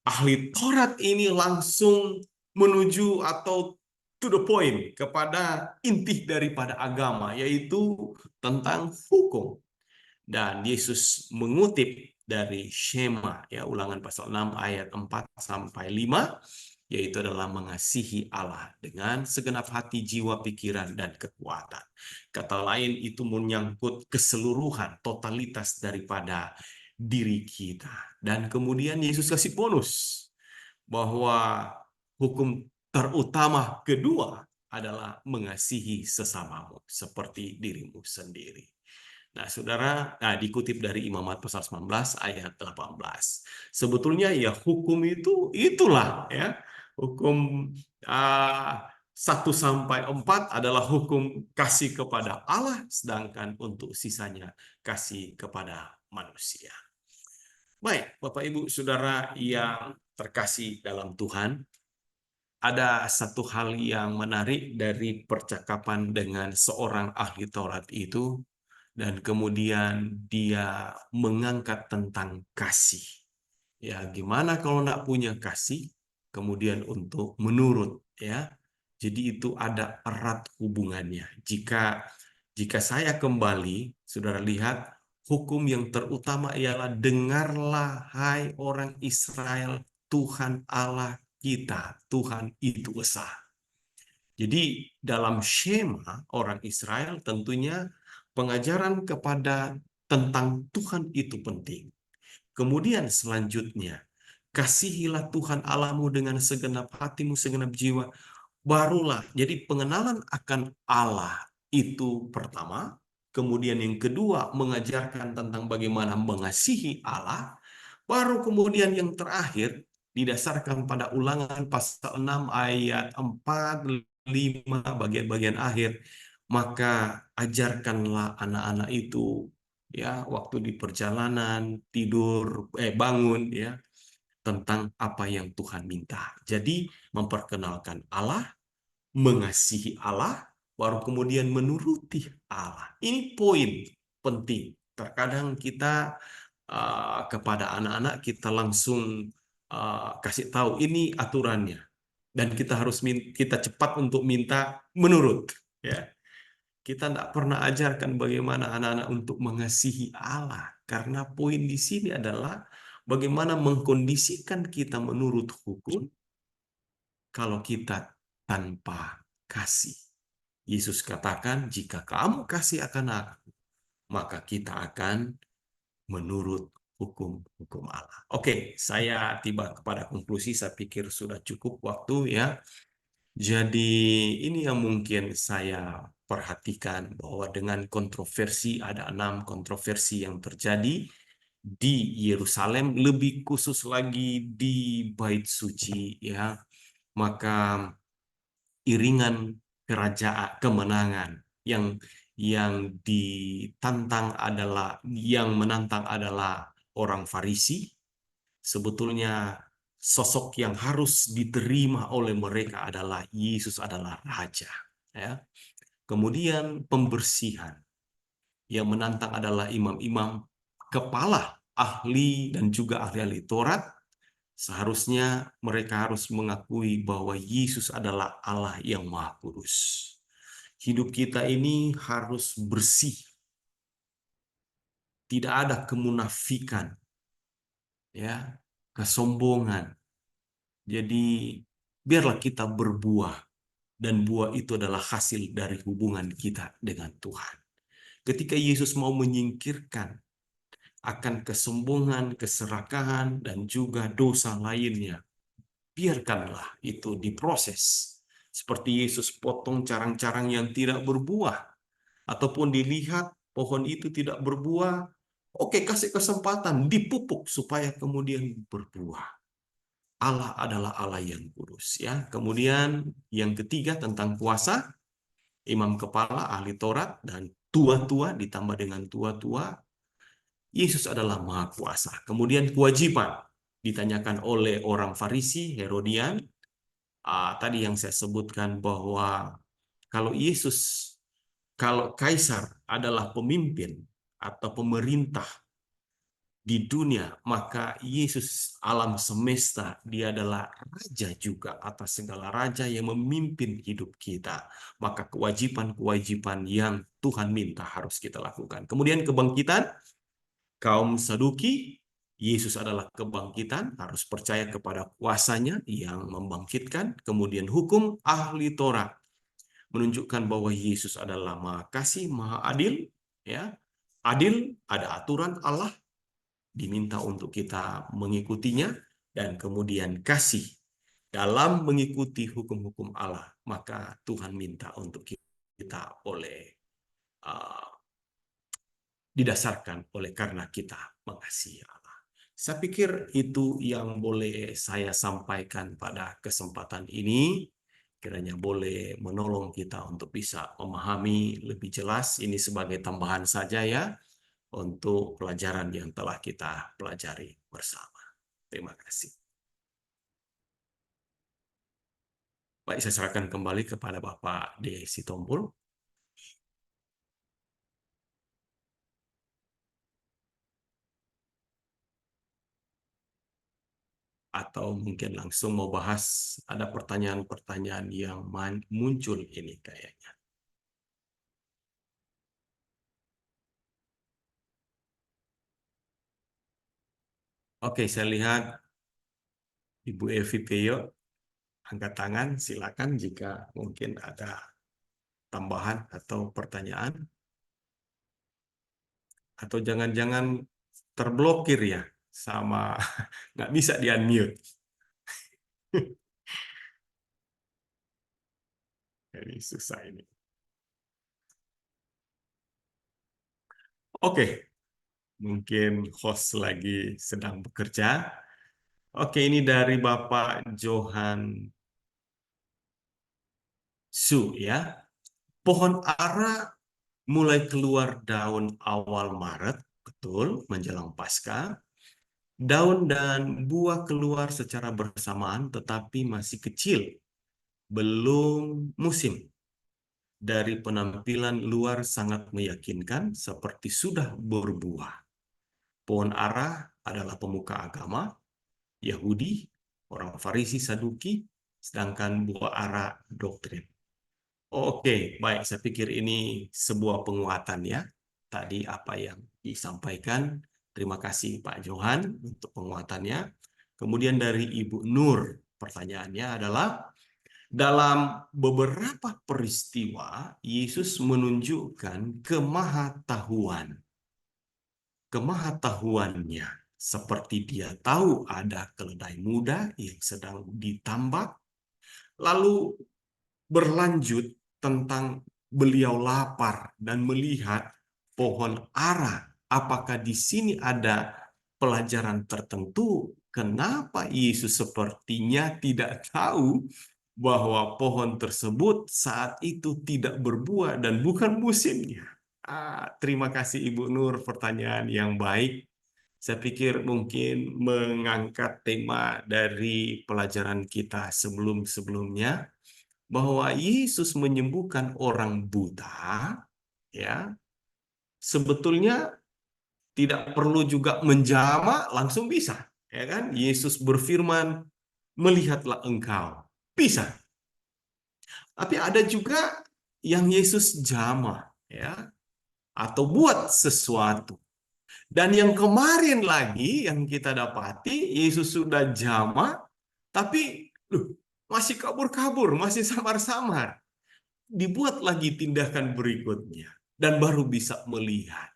C: ahli Taurat ini langsung menuju atau to the point kepada inti daripada agama, yaitu tentang hukum. Dan Yesus mengutip dari Shema, ya, Ulangan pasal 6 ayat 4 sampai 5, yaitu adalah mengasihi Allah dengan segenap hati, jiwa, pikiran, dan kekuatan. Kata lain, itu menyangkut keseluruhan, totalitas daripada diri kita. Dan kemudian Yesus kasih bonus bahwa hukum terutama kedua adalah mengasihi sesamamu seperti dirimu sendiri. Nah, saudara, dikutip dari Imamat pasal 19 ayat 18. Sebetulnya ya hukum itu itulah ya. Hukum 1 sampai 4 adalah hukum kasih kepada Allah, sedangkan untuk sisanya kasih kepada manusia. Baik, Bapak Ibu Saudara yang terkasih dalam Tuhan, ada satu hal yang menarik dari percakapan dengan seorang ahli Taurat itu, dan kemudian dia mengangkat tentang kasih. Ya, gimana kalau nggak punya kasih, kemudian untuk menurut, ya. Jadi itu ada erat hubungannya. Jika saya kembali, saudara lihat, hukum yang terutama ialah dengarlah hai orang Israel, Tuhan Allah kita, Tuhan itu esa. Jadi dalam Shema orang Israel tentunya pengajaran kepada tentang Tuhan itu penting. Kemudian selanjutnya, kasihilah Tuhan Allahmu dengan segenap hatimu, segenap jiwa. Barulah, jadi pengenalan akan Allah itu pertama. Kemudian yang kedua, mengajarkan tentang bagaimana mengasihi Allah. Baru kemudian yang terakhir, didasarkan pada Ulangan pasal 6 ayat 4, 5, bagian-bagian akhir. Maka ajarkanlah anak-anak itu, ya, waktu di perjalanan, tidur, bangun, ya, tentang apa yang Tuhan minta. Jadi memperkenalkan Allah, mengasihi Allah, baru kemudian menuruti Allah. Ini poin penting. Terkadang kita kepada anak-anak kita langsung kasih tahu ini aturannya, dan kita harus kita cepat untuk minta menurut. Ya, kita tidak pernah ajarkan bagaimana anak-anak untuk mengasihi Allah, karena poin di sini adalah bagaimana mengkondisikan kita menurut hukum kalau kita tanpa kasih. Yesus katakan, jika kamu kasih akan aku, maka kita akan menurut hukum-hukum Allah. Oke, saya tiba kepada konklusi, saya pikir sudah cukup waktu ya. Jadi ini yang mungkin saya perhatikan, bahwa dengan kontroversi, ada 6 kontroversi yang terjadi di Yerusalem, lebih khusus lagi di Bait Suci ya. Maka iringan kerajaan kemenangan yang menantang adalah orang Farisi. Sebetulnya sosok yang harus diterima oleh mereka adalah Yesus adalah raja, ya. Kemudian pembersihan, yang menantang adalah imam-imam, kepala ahli dan juga ahli-ahli Taurat. Seharusnya mereka harus mengakui bahwa Yesus adalah Allah yang Maha Kudus. Hidup kita ini harus bersih. Tidak ada kemunafikan, ya, kesombongan. Jadi biarlah kita berbuah Dan buah itu adalah hasil dari hubungan kita dengan Tuhan. Ketika Yesus mau menyingkirkan akan kesombongan, keserakahan, dan juga dosa lainnya, biarkanlah itu diproses. Seperti Yesus potong carang-carang yang tidak berbuah, ataupun dilihat pohon itu tidak berbuah, oke, kasih kesempatan, dipupuk supaya kemudian berbuah. Allah adalah Allah yang kudus, ya. Kemudian yang ketiga tentang kuasa, imam kepala, ahli Taurat, dan tua-tua ditambah dengan tua-tua, Yesus adalah Maha Kuasa. Kemudian kewajiban ditanyakan oleh orang Farisi, Herodian, tadi yang saya sebutkan bahwa kalau Kaisar adalah pemimpin atau pemerintah di dunia, maka Yesus alam semesta, dia adalah raja juga atas segala raja yang memimpin hidup kita. Maka kewajiban-kewajiban yang Tuhan minta harus kita lakukan. Kemudian kebangkitan, kaum Saduki, Yesus adalah kebangkitan, harus percaya kepada kuasanya yang membangkitkan. Kemudian hukum, ahli Taurat, menunjukkan bahwa Yesus adalah Maha Kasih, Maha Adil, ya. Adil, ada aturan Allah, diminta untuk kita mengikutinya, dan kemudian kasih dalam mengikuti hukum-hukum Allah, maka Tuhan minta untuk kita didasarkan oleh karena kita mengasihi Allah. Saya pikir itu yang boleh saya sampaikan pada kesempatan ini. Kiranya boleh menolong kita untuk bisa memahami lebih jelas. Ini sebagai tambahan saja ya, untuk pelajaran yang telah kita pelajari bersama. Terima kasih. Baik, saya serahkan kembali kepada Bapak D. Sitompul. Atau mungkin langsung mau bahas, ada pertanyaan-pertanyaan yang muncul ini kayaknya. Oke, saya lihat Ibu Evi Peyo angkat tangan, silakan jika mungkin ada tambahan atau pertanyaan. Atau jangan-jangan terblokir ya, sama nggak bisa di-unmute. Ini susah ini. Oke, mungkin host lagi sedang bekerja. Oke, ini dari Bapak Johan Su ya. Pohon ara mulai keluar daun awal Maret, betul, menjelang Paskah. Daun dan buah keluar secara bersamaan tetapi masih kecil, belum musim. Dari penampilan luar sangat meyakinkan seperti sudah berbuah. Pohon ara adalah pemuka agama Yahudi, orang Farisi, Saduki, sedangkan buah ara doktrin. Oke, baik. Saya pikir ini sebuah penguatan ya. Tadi apa yang disampaikan. Terima kasih Pak Johan untuk penguatannya. Kemudian dari Ibu Nur, pertanyaannya adalah, dalam beberapa peristiwa, Yesus menunjukkan kemahatauannya, seperti dia tahu ada keledai muda yang sedang ditambak, lalu berlanjut tentang beliau lapar dan melihat pohon ara. Apakah di sini ada pelajaran tertentu kenapa Yesus sepertinya tidak tahu bahwa pohon tersebut saat itu tidak berbuah dan bukan musimnya? Terima kasih Ibu Nur, pertanyaan yang baik. Saya pikir mungkin mengangkat tema dari pelajaran kita sebelum-sebelumnya, bahwa Yesus menyembuhkan orang buta, ya, sebetulnya tidak perlu juga menjama, langsung bisa, ya kan? Yesus berfirman, melihatlah engkau, bisa. Tapi ada juga yang Yesus jama, ya, atau buat sesuatu. Dan yang kemarin lagi yang kita dapati, Yesus sudah jama, tapi masih kabur-kabur, masih samar-samar. Dibuat lagi tindakan berikutnya dan baru bisa melihat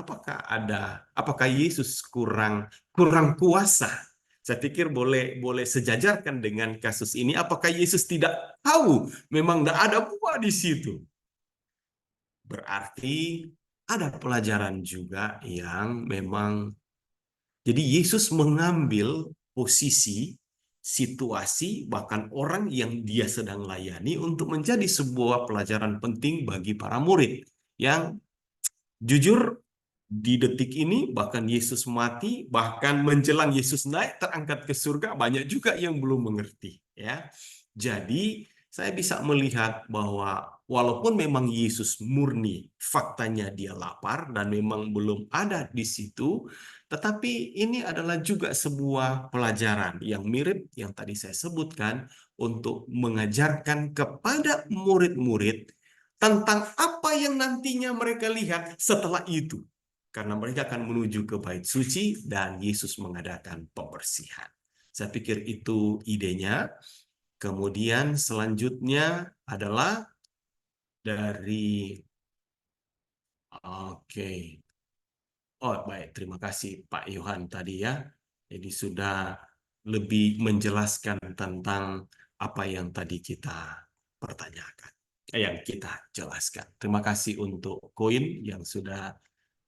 C: apakah Yesus kurang kurang kuasa. Saya pikir boleh sejajarkan dengan kasus ini. Apakah Yesus tidak tahu memang tidak ada buah di situ? Berarti ada pelajaran juga yang memang, jadi Yesus mengambil posisi, situasi, bahkan orang yang dia sedang layani untuk menjadi sebuah pelajaran penting bagi para murid. Yang jujur, di detik ini bahkan Yesus mati, bahkan menjelang Yesus naik terangkat ke surga, banyak juga yang belum mengerti, ya. Jadi saya bisa melihat bahwa walaupun memang Yesus murni, faktanya dia lapar dan memang belum ada di situ, tetapi ini adalah juga sebuah pelajaran yang mirip yang tadi saya sebutkan untuk mengajarkan kepada murid-murid tentang apa yang nantinya mereka lihat setelah itu. Karena mereka akan menuju ke bait suci dan Yesus mengadakan pembersihan. Saya pikir itu idenya. Kemudian selanjutnya adalah dari, oke. Oh, baik, terima kasih Pak Yohan tadi ya. Jadi sudah lebih menjelaskan tentang apa yang tadi kita pertanyakan, yang kita jelaskan. Terima kasih untuk koin yang sudah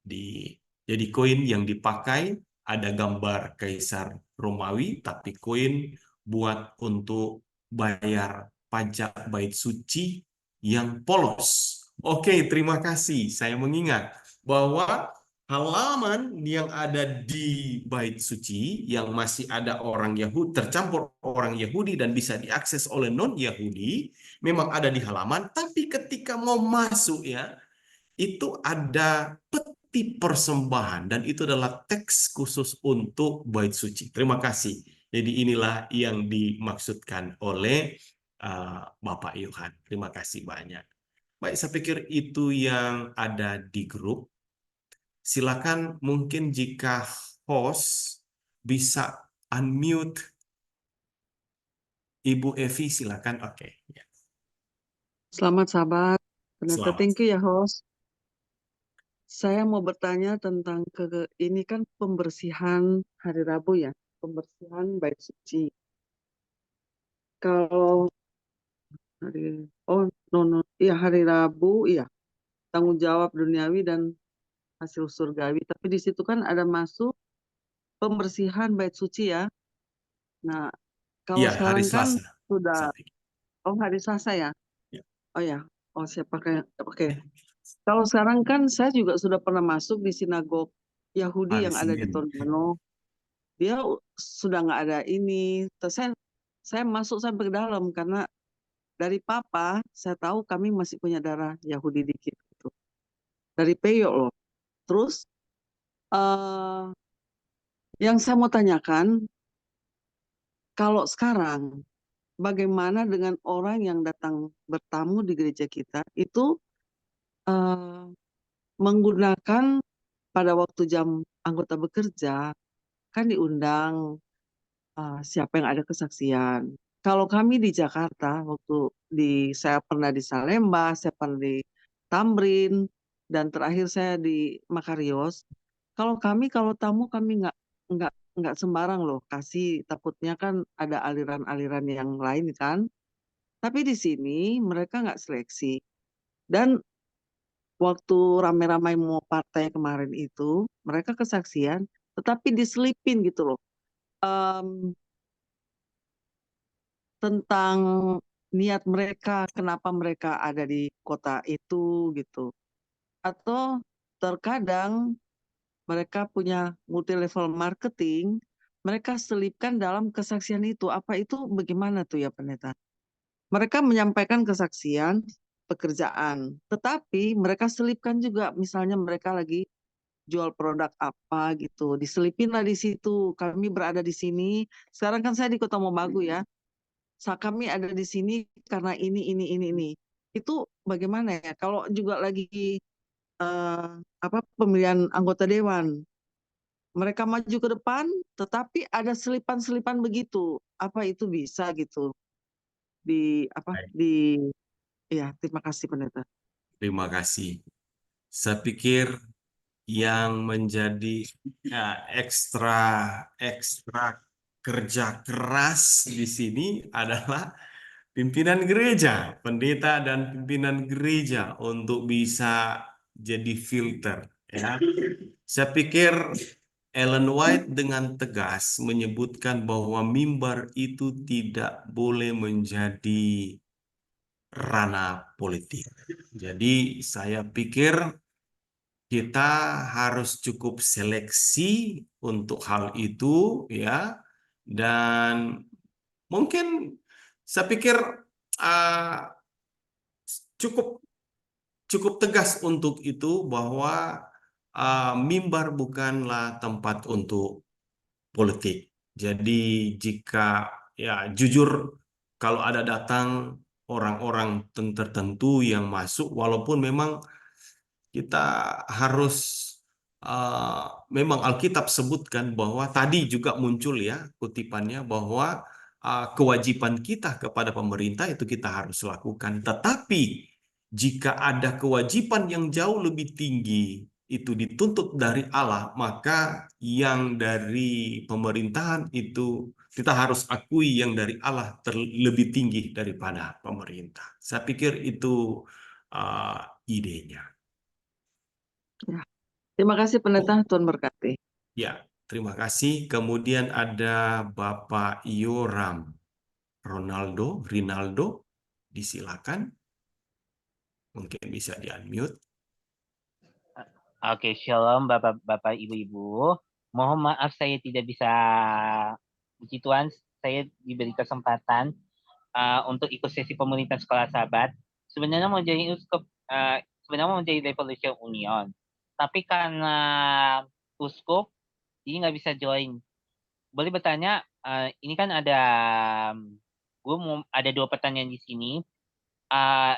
C: jadi koin yang dipakai ada gambar Kaisar Romawi, tapi koin buat untuk bayar pajak bait suci yang polos. Oke, terima kasih. Saya mengingat bahwa halaman yang ada di bait suci yang masih ada orang Yahudi, tercampur orang Yahudi dan bisa diakses oleh non-Yahudi, memang ada di halaman, tapi ketika mau masuk ya, itu ada peti persembahan dan itu adalah teks khusus untuk bait suci. Terima kasih. Jadi inilah yang dimaksudkan oleh Bapak Yohan. Terima kasih banyak. Baik, saya pikir itu yang ada di grup. Silakan mungkin jika host bisa unmute Ibu Evi, silakan. Oke, ya.
B: Selamat sahabat. Ternyata
C: Selamat.
B: thank you ya host. Saya mau bertanya tentang ini kan pembersihan hari Rabu ya, pembersihan bait suci. Kalau iya hari Rabu, iya tanggung jawab duniawi dan hasil surgawi. Tapi di situ kan ada masuk pembersihan bait suci ya. Nah, kalau
C: Iya, hari
B: sekarang kan
C: Selasa.
B: sudah,
C: Saya pikir.
B: hari Selasa ya.
C: Ya.
B: Oh ya, saya pakai, oke. Kalau sekarang kan saya juga sudah pernah masuk di sinagog Yahudi
C: Hari
B: yang ada di
C: Senin.
B: Tondano. Dia sudah nggak ada ini. Terus saya masuk sampai ke dalam karena dari papa saya tahu kami masih punya darah Yahudi dikit gitu. Dari Peyo loh. Terus eh yang saya mau tanyakan, kalau sekarang bagaimana dengan orang yang datang bertamu di gereja kita itu eh, menggunakan pada waktu jam anggota bekerja kan diundang siapa yang ada kesaksian. Kalau kami di Jakarta, waktu saya pernah di Salemba, saya pernah di Tamrin, dan terakhir saya di Makarios. Kalau tamu kami nggak sembarang loh kasih, takutnya kan ada aliran-aliran yang lain kan. Tapi di sini mereka nggak seleksi. Dan waktu ramai-ramai mau partai kemarin itu, mereka kesaksian, tetapi diselipin gitu loh. Tentang niat mereka, kenapa mereka ada di kota itu gitu. Atau terkadang mereka punya multi level marketing, mereka selipkan dalam kesaksian itu. Apa itu bagaimana tuh ya pendeta? Mereka menyampaikan kesaksian pekerjaan, tetapi mereka selipkan juga misalnya mereka lagi jual produk apa gitu, diselipin lah di situ. Kami berada di sini. Sekarang kan saya di Kota Mobagu ya. Kami ada di sini karena ini. Itu bagaimana ya? Kalau juga lagi pemilihan anggota dewan, mereka maju ke depan, tetapi ada selipan-selipan begitu. Apa itu bisa gitu?
C: Baik,
B: ya, terima kasih Pendeta.
C: terima kasih. Saya pikir yang menjadi ekstra ekstra kerja keras di sini adalah pimpinan gereja, pendeta dan pimpinan gereja untuk bisa jadi filter. Ya, saya pikir Ellen White dengan tegas menyebutkan bahwa mimbar itu tidak boleh menjadi ranah politik. Jadi saya pikir kita harus cukup seleksi untuk hal itu ya, dan mungkin saya pikir uh, cukup cukup tegas untuk itu bahwa mimbar bukanlah tempat untuk politik. Jadi jika ya jujur kalau ada datang orang-orang tertentu yang masuk, walaupun memang kita harus memang Alkitab sebutkan bahwa tadi juga muncul ya kutipannya bahwa kewajiban kita kepada pemerintah itu kita harus lakukan. Tetapi jika ada kewajiban yang jauh lebih tinggi itu dituntut dari Allah, maka yang dari pemerintahan itu kita harus akui yang dari Allah lebih tinggi daripada pemerintah. Saya pikir itu idenya.
B: Ya. Terima kasih Pendeta, Tuhan berkati.
C: Ya, terima kasih. Kemudian ada Bapak Yoram Rinaldo, disilakan. Mungkin bisa di-unmute.
D: Oke, shalom Bapak-Bapak, Ibu-Ibu. Mohon maaf saya tidak bisa, puji Tuhan, saya diberi kesempatan untuk ikut sesi pemerintahan sekolah sahabat. Sebenarnya mau jadi sebenarnya mau jadi Revolution Union, tapi karena uskup ini nggak bisa join. Boleh bertanya, ini kan ada, ada 2 pertanyaan di sini.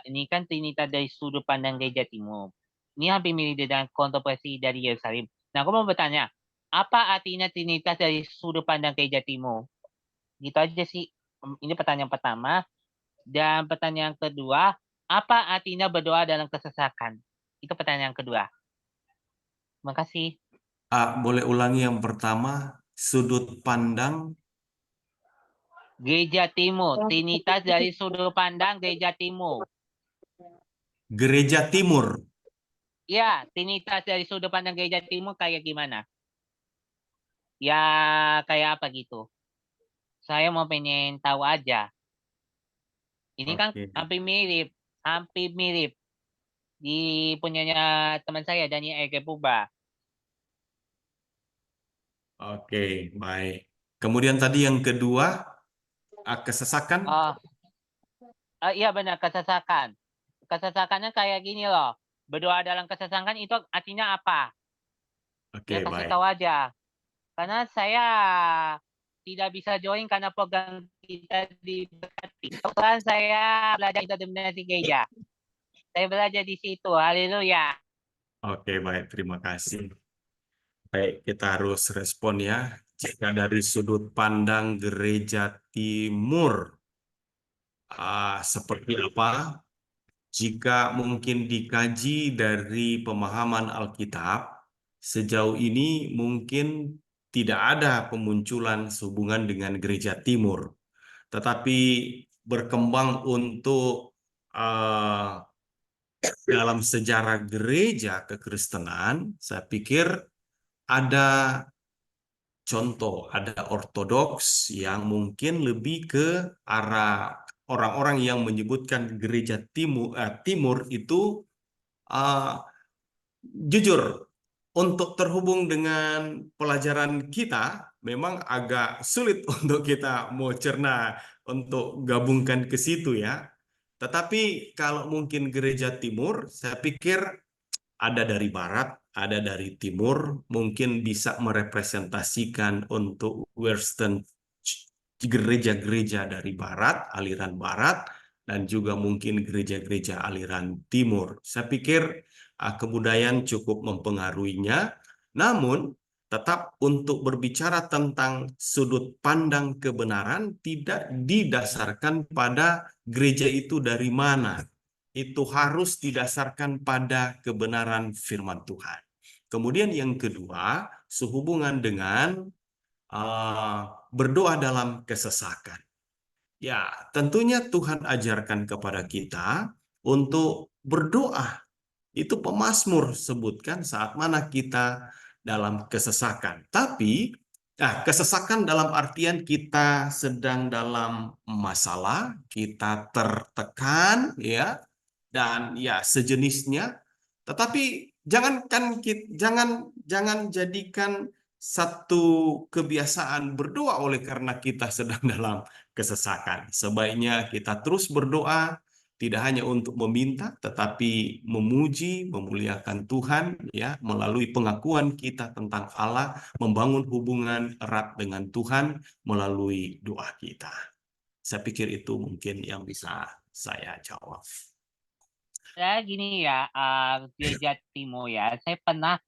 D: Ini kan Trinitas dari sudut pandang Gereja Timur. Ini hampir mirip dengan kontroversi dari Yerusalem. Nah, aku mau bertanya, apa artinya Trinitas dari sudut pandang Gereja Timur? Gitu aja sih. Ini pertanyaan pertama. Dan pertanyaan kedua, apa artinya berdoa dalam kesesakan? Itu pertanyaan kedua. Terima kasih.
C: Boleh ulangi yang pertama, sudut pandang
D: Gereja Timur. Trinitas dari sudut pandang Gereja Timur.
C: Gereja Timur.
D: Ya, Trinitas dari sudut pandang Gereja Timur kayak gimana? Ya, kayak apa gitu. Saya mau pengen tahu aja. Ini kan
C: Oke.
D: hampir mirip di punyanya teman saya, Daniel Ege Puba.
C: Oke, baik. Kemudian tadi yang kedua, kesesakan.
D: Iya benar, kesesakan. Kesesakannya kayak gini loh. Berdoa dalam kesesakan itu artinya apa?
C: Oke,
D: Ya kasih
C: baik.
D: tahu aja. Karena saya tidak bisa join karena program kita diberkati. Kebetulan saya belajar interdominasi gereja. Saya belajar di situ. Haleluya.
C: Oke, baik. Terima kasih. Baik, kita harus respon ya. Jika dari sudut pandang Gereja Timur, seperti apa? Jika mungkin dikaji dari pemahaman Alkitab, sejauh ini mungkin tidak ada pemunculan hubungan dengan Gereja Timur. Tetapi berkembang untuk dalam sejarah gereja kekristenan, saya pikir ada contoh, ada ortodoks yang mungkin lebih ke arah orang-orang yang menyebutkan gereja timur itu jujur untuk terhubung dengan pelajaran kita memang agak sulit untuk kita mau cerna untuk gabungkan ke situ ya. Tetapi kalau mungkin gereja timur, saya pikir ada dari barat, ada dari timur, mungkin bisa merepresentasikan untuk Western gereja-gereja dari barat, aliran barat, dan juga mungkin gereja-gereja aliran timur. Saya pikir kebudayaan cukup mempengaruhinya, namun Tetap untuk berbicara tentang sudut pandang kebenaran tidak didasarkan pada gereja itu dari mana. Itu harus didasarkan pada kebenaran firman Tuhan. Kemudian yang kedua, sehubungan dengan berdoa dalam kesesakan. Ya, tentunya Tuhan ajarkan kepada kita untuk berdoa. Itu pemazmur sebutkan saat mana kita dalam kesesakan. Tapi, kesesakan dalam artian kita sedang dalam masalah, kita tertekan, ya, dan ya sejenisnya. Tetapi jangan jadikan satu kebiasaan berdoa oleh karena kita sedang dalam kesesakan. Sebaiknya kita terus berdoa, tidak hanya untuk meminta, tetapi memuji, memuliakan Tuhan, ya, melalui pengakuan kita tentang Allah, membangun hubungan erat dengan Tuhan melalui doa kita. Saya pikir itu mungkin yang bisa saya jawab.
D: Ya gini ya, Gereja Timur ya, saya pernah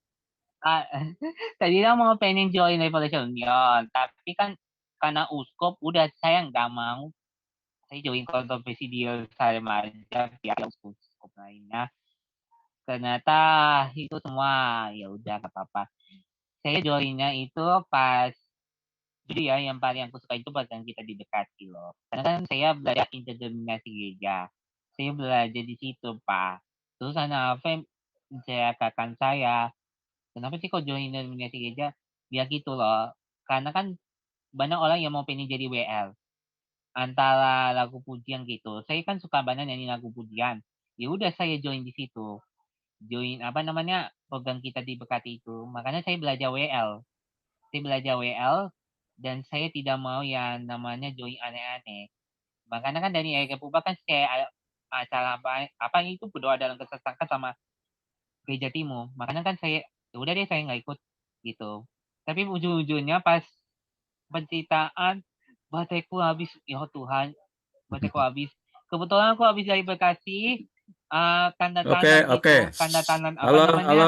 D: tadinya mau pengen join Revelation Union, tapi kan karena uskup udah saya nggak mau. Saya join kontroversi di Yerusalem aja biar uskup lainnya. Ternyata itu semua ya udah nggak apa-apa. Saya joinnya itu pas jadi ya yang paling aku suka itu pas yang kita didekati loh. Karena kan saya belajar interdenominasi gereja. Saya belajar di situ, Pak. Terus anak apa saya katakan saya, kenapa sih kok join denominasi gereja? Biar gitu loh. Karena kan banyak orang yang mau pengen jadi WL. Antara lagu pujian gitu. Saya kan suka banget nyanyi lagu pujian. Ya udah saya join di situ. Join apa namanya program kita diberkati itu. Makanya saya belajar WL. Saya belajar WL dan saya tidak mau yang namanya join aneh-aneh. Makanya kan dari Eka Puba kan saya acara apa itu berdoa dalam kesesakan sama Gereja Timur. Makanya kan saya ya udah deh saya nggak ikut gitu. Tapi ujung-ujungnya pas penceritaan bateraiku habis, ya Tuhan, bateraiku habis. Kebetulan aku habis dari Bekasi, tanda tangan
A: Oke.
D: itu, tanda tangan apa
A: Halo,
D: namanya?
A: Ada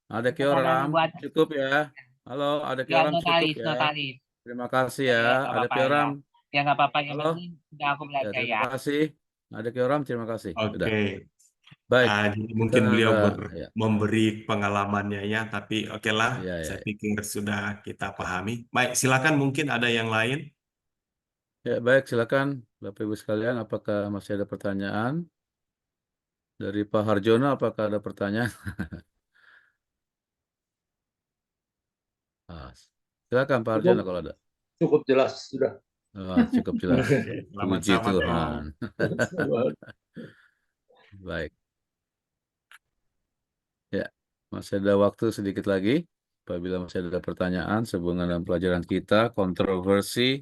D: Tanda tangan
A: Kioram,
D: buat
A: cukup ya. Halo, ada
D: ya
A: Kioram cukup
D: notaris,
A: ya.
D: notaris.
A: Terima kasih
D: Ya,
A: ya.
D: ya nggak
A: Ada
D: apa-apa ya.
A: Kioram.
D: Ya nggak apa-apa, yang
A: Halo,
D: penting udah aku
A: ya
D: belajar
A: terima
D: ya.
A: kasih. Ada Kioram, terima kasih. Sudah.
C: Oke.
A: Baik,
C: Jadi
A: kita
C: mungkin beliau
A: ya,
C: memberi pengalamannya ya, tapi oke lah,
A: ya.
C: saya pikir sudah kita pahami. Baik, silakan mungkin ada yang lain.
A: Ya, baik, silakan Bapak Ibu sekalian, apakah masih ada pertanyaan? Dari Pak Harjono, apakah ada pertanyaan? Silakan Pak Harjono kalau ada.
E: Cukup jelas sudah.
A: Cukup jelas.
C: Oke, selamat
A: Puji
C: sabat, Om.
A: Tuhan. Baik. Ya, masih ada waktu sedikit lagi. Apabila masih ada pertanyaan sehubungan dengan pelajaran kita, kontroversi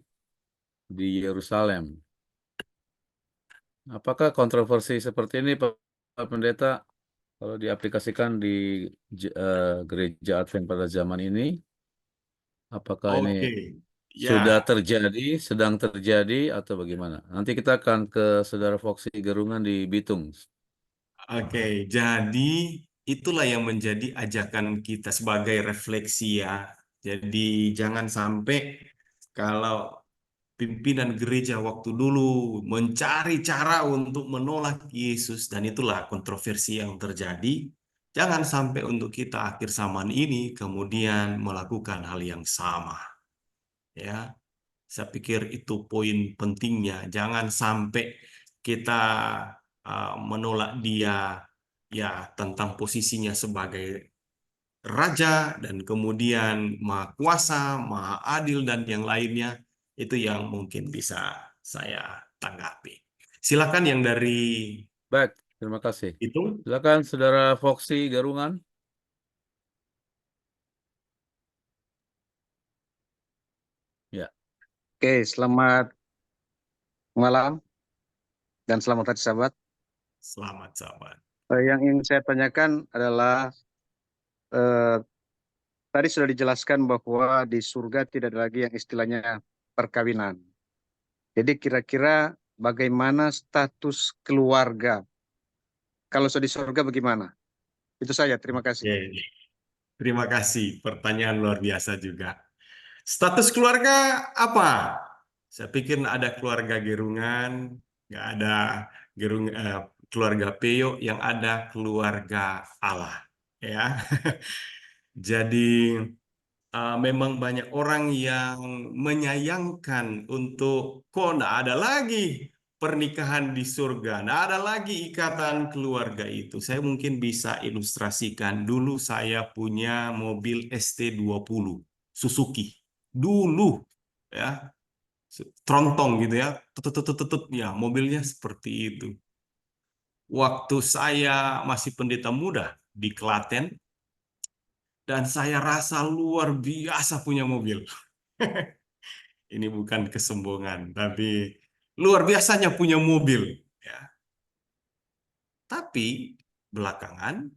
A: di Yerusalem. Apakah kontroversi seperti ini, Pak Pendeta, kalau diaplikasikan di gereja Advent pada zaman ini, apakah ini
C: Oke,
A: sudah
C: ya.
A: terjadi, sedang terjadi, atau bagaimana? Nanti kita akan ke Saudara Foxy Gerungan di Bitung.
C: Oke, jadi itulah yang menjadi ajakan kita sebagai refleksi ya. Jadi jangan sampai kalau pimpinan gereja waktu dulu mencari cara untuk menolak Yesus dan itulah kontroversi yang terjadi. Jangan sampai untuk kita akhir zaman ini kemudian melakukan hal yang sama. Ya, saya pikir itu poin pentingnya. Jangan sampai kita menolak dia ya tentang posisinya sebagai raja dan kemudian maha kuasa, maha adil dan yang lainnya. Itu yang mungkin bisa saya tanggapi. Silakan yang dari
A: Baik, terima kasih.
C: itu.
A: Silakan Saudara Foxy Garungan. Ya.
F: Oke, selamat malam dan selamat hari Sabat.
C: Selamat sahabat.
F: Yang ingin saya tanyakan adalah tadi sudah dijelaskan bahwa di surga tidak ada lagi yang istilahnya perkawinan. Jadi kira-kira bagaimana status keluarga? Kalau sudah di surga bagaimana? Itu saja, terima kasih.
C: Oke. Terima kasih, pertanyaan luar biasa juga. Status keluarga apa? Saya pikir ada keluarga Gerungan, nggak ada keluarga Peo, yang ada keluarga Allah. Ya, jadi memang banyak orang yang menyayangkan untuk kok nggak ada lagi pernikahan di surga, nggak ada lagi ikatan keluarga itu. Saya mungkin bisa ilustrasikan. Dulu saya punya mobil ST20 Suzuki. Dulu ya, tronton gitu ya, tutut ya, mobilnya seperti itu. Waktu saya masih pendeta muda di Klaten, dan saya rasa luar biasa punya mobil. Ini bukan kesombongan, tapi luar biasanya punya mobil. Ya. Tapi belakangan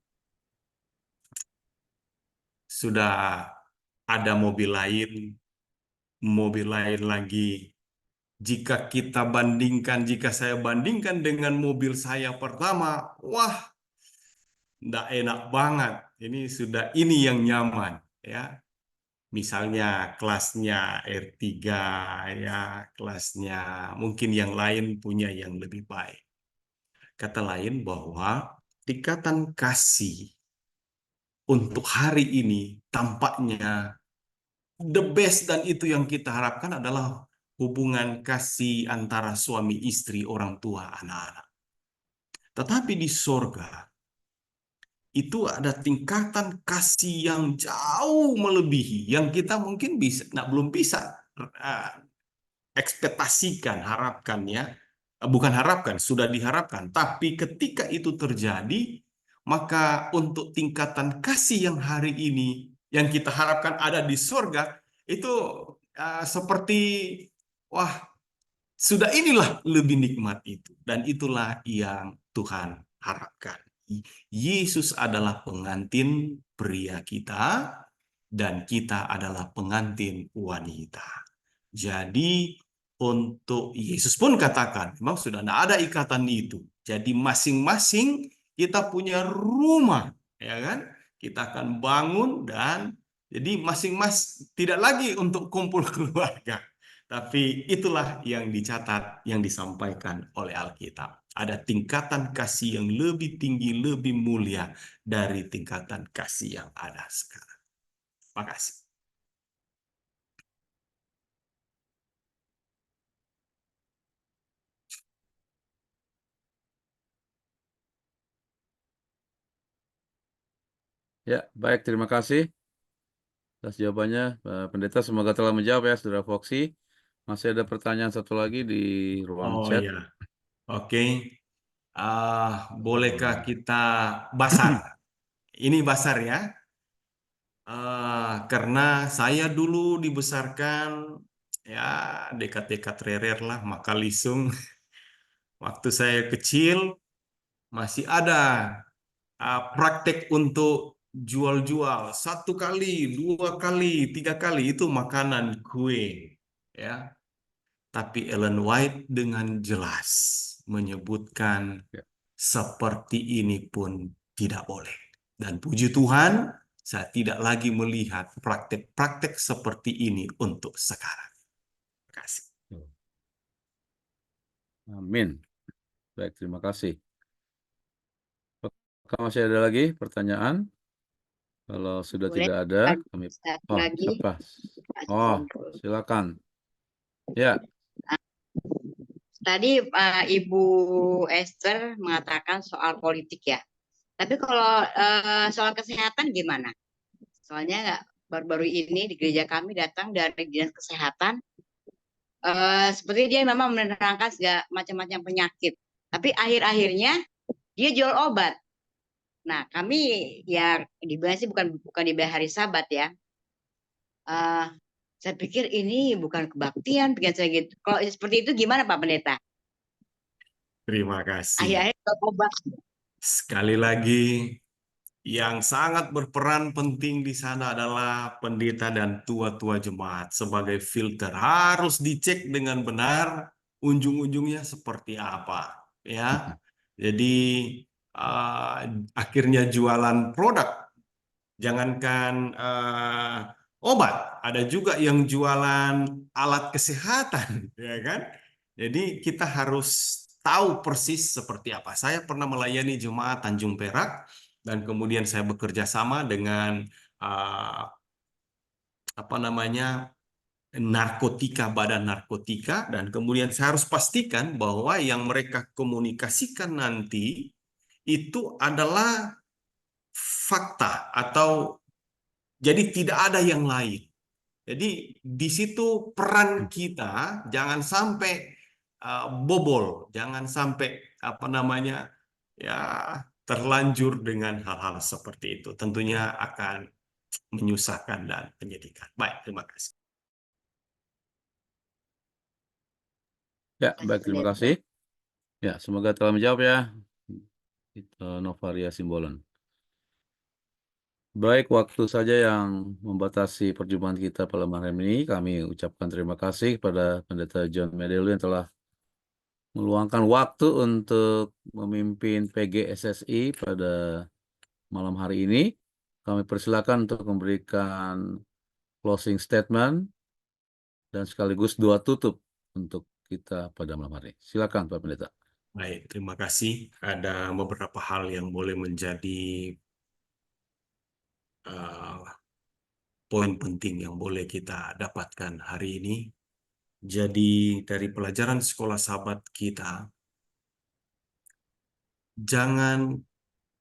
C: sudah ada mobil lain lagi. Jika saya bandingkan dengan mobil saya pertama, wah, nggak enak banget. Ini yang nyaman, ya. Misalnya kelasnya R3, ya, kelasnya mungkin yang lain punya yang lebih baik. Kata lain bahwa tingkatan kasih untuk hari ini tampaknya the best, dan itu yang kita harapkan adalah hubungan kasih antara suami istri, orang tua, anak-anak. Tetapi di sorga itu ada tingkatan kasih yang jauh melebihi yang kita mungkin belum bisa ekspektasikan, harapkan ya. Bukan harapkan, sudah diharapkan. Tapi ketika itu terjadi, maka untuk tingkatan kasih yang hari ini, yang kita harapkan ada di sorga, itu seperti, wah, sudah inilah lebih nikmat itu. Dan itulah yang Tuhan harapkan. Yesus adalah pengantin pria kita, dan kita adalah pengantin wanita. Jadi untuk Yesus pun katakan, memang sudah tidak ada ikatan itu. Jadi masing-masing kita punya rumah, ya kan? Kita akan bangun, dan jadi masing-masing tidak lagi untuk kumpul keluarga. Tapi itulah yang dicatat, yang disampaikan oleh Alkitab. Ada tingkatan kasih yang lebih tinggi, lebih mulia dari tingkatan kasih yang ada sekarang. Terima kasih.
A: Ya, baik, terima kasih atas jawabannya, Pak Pendeta. Semoga telah menjawab ya, Saudara Foxy. Masih ada pertanyaan satu lagi di ruang
C: Oh
A: chat.
C: ya, oke. Bolehkah kita basar? Ini basar ya. Karena saya dulu dibesarkan ya dekat-dekat Rerer lah, Maka Lisung. Waktu saya kecil masih ada praktek untuk jual-jual 1 kali, 2 kali, 3 kali itu makanan kue, ya. Tapi Ellen White dengan jelas menyebutkan
A: Ya.
C: seperti ini pun tidak boleh. Dan puji Tuhan, saya tidak lagi melihat praktek-praktek seperti ini untuk sekarang. Terima kasih.
A: Amin. Baik, terima kasih. Apakah masih ada lagi pertanyaan? Kalau sudah
E: Boleh
A: tidak ada, kami...
E: satu
A: Oh,
E: lagi.
A: siapa? Oh, silakan. Ya,
E: Tadi Ibu Esther mengatakan soal politik ya. Tapi kalau soal kesehatan gimana? Soalnya baru-baru ini di gereja kami datang dari dinas kesehatan. Seperti dia memang menerangkan segala macam-macam penyakit. Tapi akhir-akhirnya dia jual obat. Nah, kami ya dibilang sih bukan di hari Sabat ya. Saya pikir ini bukan kebaktian, pikir saya gitu. Kalau seperti itu gimana Pak Pendeta?
C: Terima kasih.
E: Akhir-akhir jual obat.
C: Sekali lagi, yang sangat berperan penting di sana adalah pendeta dan tua-tua jemaat sebagai filter. Harus dicek dengan benar ujung-ujungnya seperti apa, ya. Jadi akhirnya jualan produk Jangankan obat, ada juga yang jualan alat kesehatan, ya kan? Jadi kita harus tahu persis seperti apa. Saya pernah melayani jemaat Tanjung Perak dan kemudian saya bekerja sama dengan eh, apa namanya narkotika, badan narkotika, dan kemudian saya harus pastikan bahwa yang mereka komunikasikan nanti itu adalah fakta atau jadi tidak ada yang lain. Jadi di situ peran kita jangan sampai bobol, jangan sampai apa namanya ya terlanjur dengan hal-hal seperti itu. Tentunya akan menyusahkan dan menyedihkan. Baik, terima kasih.
A: Ya, baik, terima kasih. Ya, semoga telah menjawab ya, Novaria Simbolon. Baik, waktu saja yang membatasi perjumpaan kita pada malam ini. Kami ucapkan terima kasih kepada Pendeta John Medelu yang telah meluangkan waktu untuk memimpin PGSSI pada malam hari ini. Kami persilakan untuk memberikan closing statement dan sekaligus doa tutup untuk kita pada malam hari. Silakan Pak Pendeta.
C: Baik, terima kasih. Ada beberapa hal yang boleh menjadi poin penting yang boleh kita dapatkan hari ini. Jadi dari pelajaran sekolah sahabat kita, jangan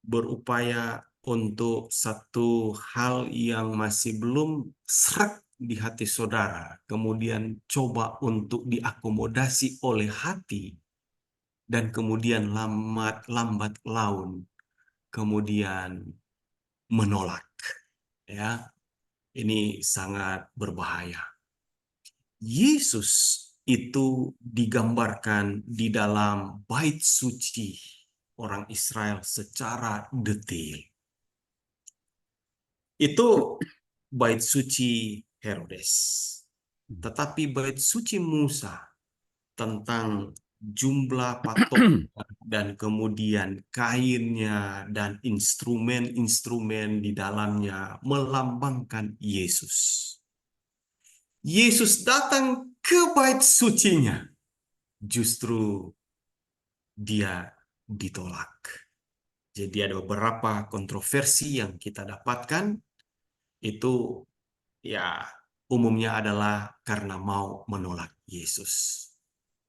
C: berupaya untuk satu hal yang masih belum srek di hati saudara, kemudian coba untuk diakomodasi oleh hati, dan kemudian lambat laun, kemudian menolak. Ya, ini sangat berbahaya. Yesus itu digambarkan di dalam bait suci orang Israel secara detail. Itu bait suci Herodes. Tetapi bait suci Musa tentang jumlah patok dan kemudian kainnya dan instrumen-instrumen di dalamnya melambangkan Yesus. Yesus datang ke bait sucinya, justru dia ditolak. Jadi ada beberapa kontroversi yang kita dapatkan, itu ya umumnya adalah karena mau menolak Yesus.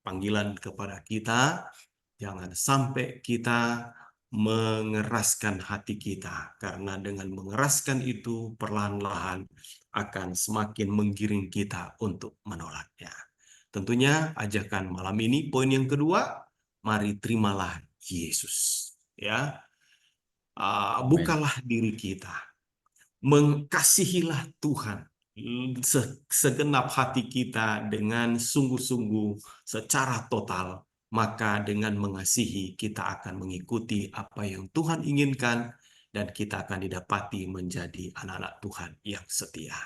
C: Panggilan kepada kita, jangan sampai kita mengeraskan hati kita, karena dengan mengeraskan itu perlahan-lahan akan semakin menggiring kita untuk menolaknya. Tentunya ajakan malam ini poin yang kedua, mari terimalah Yesus. Ya, bukalah diri kita, mengasihilah Tuhan segenap hati kita dengan sungguh-sungguh secara total. Maka dengan mengasihi kita akan mengikuti apa yang Tuhan inginkan dan kita akan didapati menjadi anak-anak Tuhan yang setia.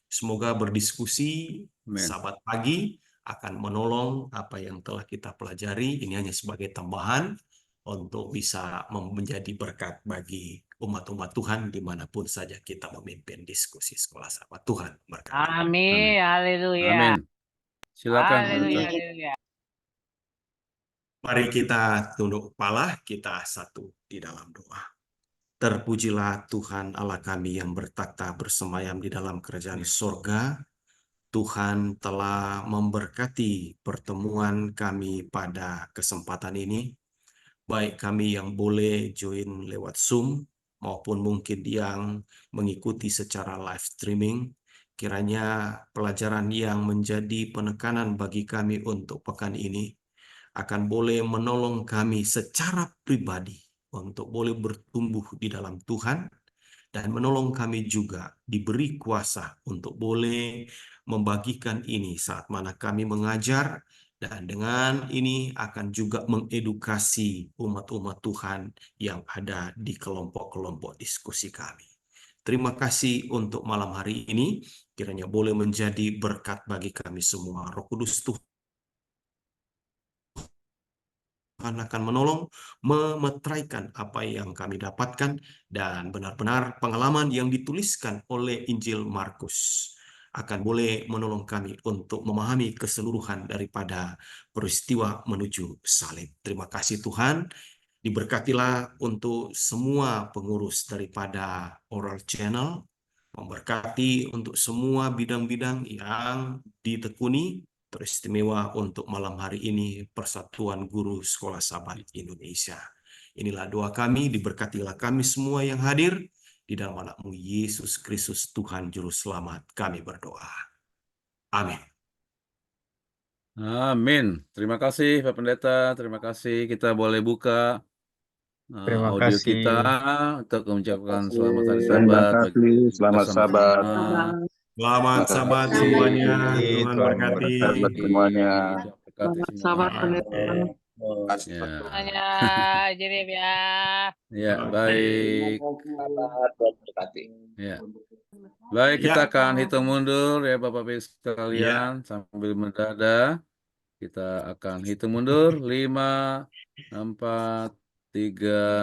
C: Semoga berdiskusi sahabat pagi akan menolong apa yang telah kita pelajari. Ini hanya sebagai tambahan untuk bisa menjadi berkat bagi umat-umat Tuhan dimanapun saja kita memimpin diskusi sekolah sahabat. Tuhan berkati.
D: Amin. Haleluya.
A: Amin. Silakan.
D: Haleluya.
A: Pendeta.
D: Haleluya.
C: Mari kita tunduk kepala, kita satu di dalam doa. Terpujilah Tuhan Allah kami yang bertakhta bersemayam di dalam kerajaan sorga. Tuhan telah memberkati pertemuan kami pada kesempatan ini. Baik kami yang boleh join lewat Zoom, maupun mungkin yang mengikuti secara live streaming. Kiranya pelajaran yang menjadi penekanan bagi kami untuk pekan ini akan boleh menolong kami secara pribadi untuk boleh bertumbuh di dalam Tuhan, dan menolong kami juga diberi kuasa untuk boleh membagikan ini saat mana kami mengajar, dan dengan ini akan juga mengedukasi umat-umat Tuhan yang ada di kelompok-kelompok diskusi kami. Terima kasih untuk malam hari ini, kiranya boleh menjadi berkat bagi kami semua. Roh Kudus Tuhan Tuhan akan menolong, memeteraikan apa yang kami dapatkan, dan benar-benar pengalaman yang dituliskan oleh Injil Markus akan boleh menolong kami untuk memahami keseluruhan daripada peristiwa menuju salib. Terima kasih Tuhan. Diberkatilah untuk semua pengurus daripada Oral Channel, memberkati untuk semua bidang-bidang yang ditekuni, teristimewa untuk malam hari ini Persatuan Guru Sekolah Sabat Indonesia. Inilah doa kami, diberkatilah kami semua yang hadir, di dalam anakmu Yesus Kristus Tuhan Juru Selamat kami berdoa. Amin.
A: Amin. Terima kasih Pak Pendeta. Terima kasih. Kita boleh buka
G: Terima
A: audio
G: kasih.
A: kita untuk mengucapkan selamat hari
F: Terima
A: Sabat bagi
F: kasih.
A: kita
F: Selamat Sabat.
A: sama-sama.
C: Selamat Sabat semuanya. Tuhan
G: Tuhan
C: berkati.
F: Sabat semuanya.
A: Tuhan berkati
B: Selamat Sabat
A: semua.
B: Pendeta.
A: Ya,
D: Semuanya, Jerem ya.
A: ya baik. Ya. Baik, kita
C: Ya,
A: akan hitung mundur ya Bapak Ibu
C: ya.
A: sekalian sambil mendadah. Kita akan hitung mundur 5, 4, 3,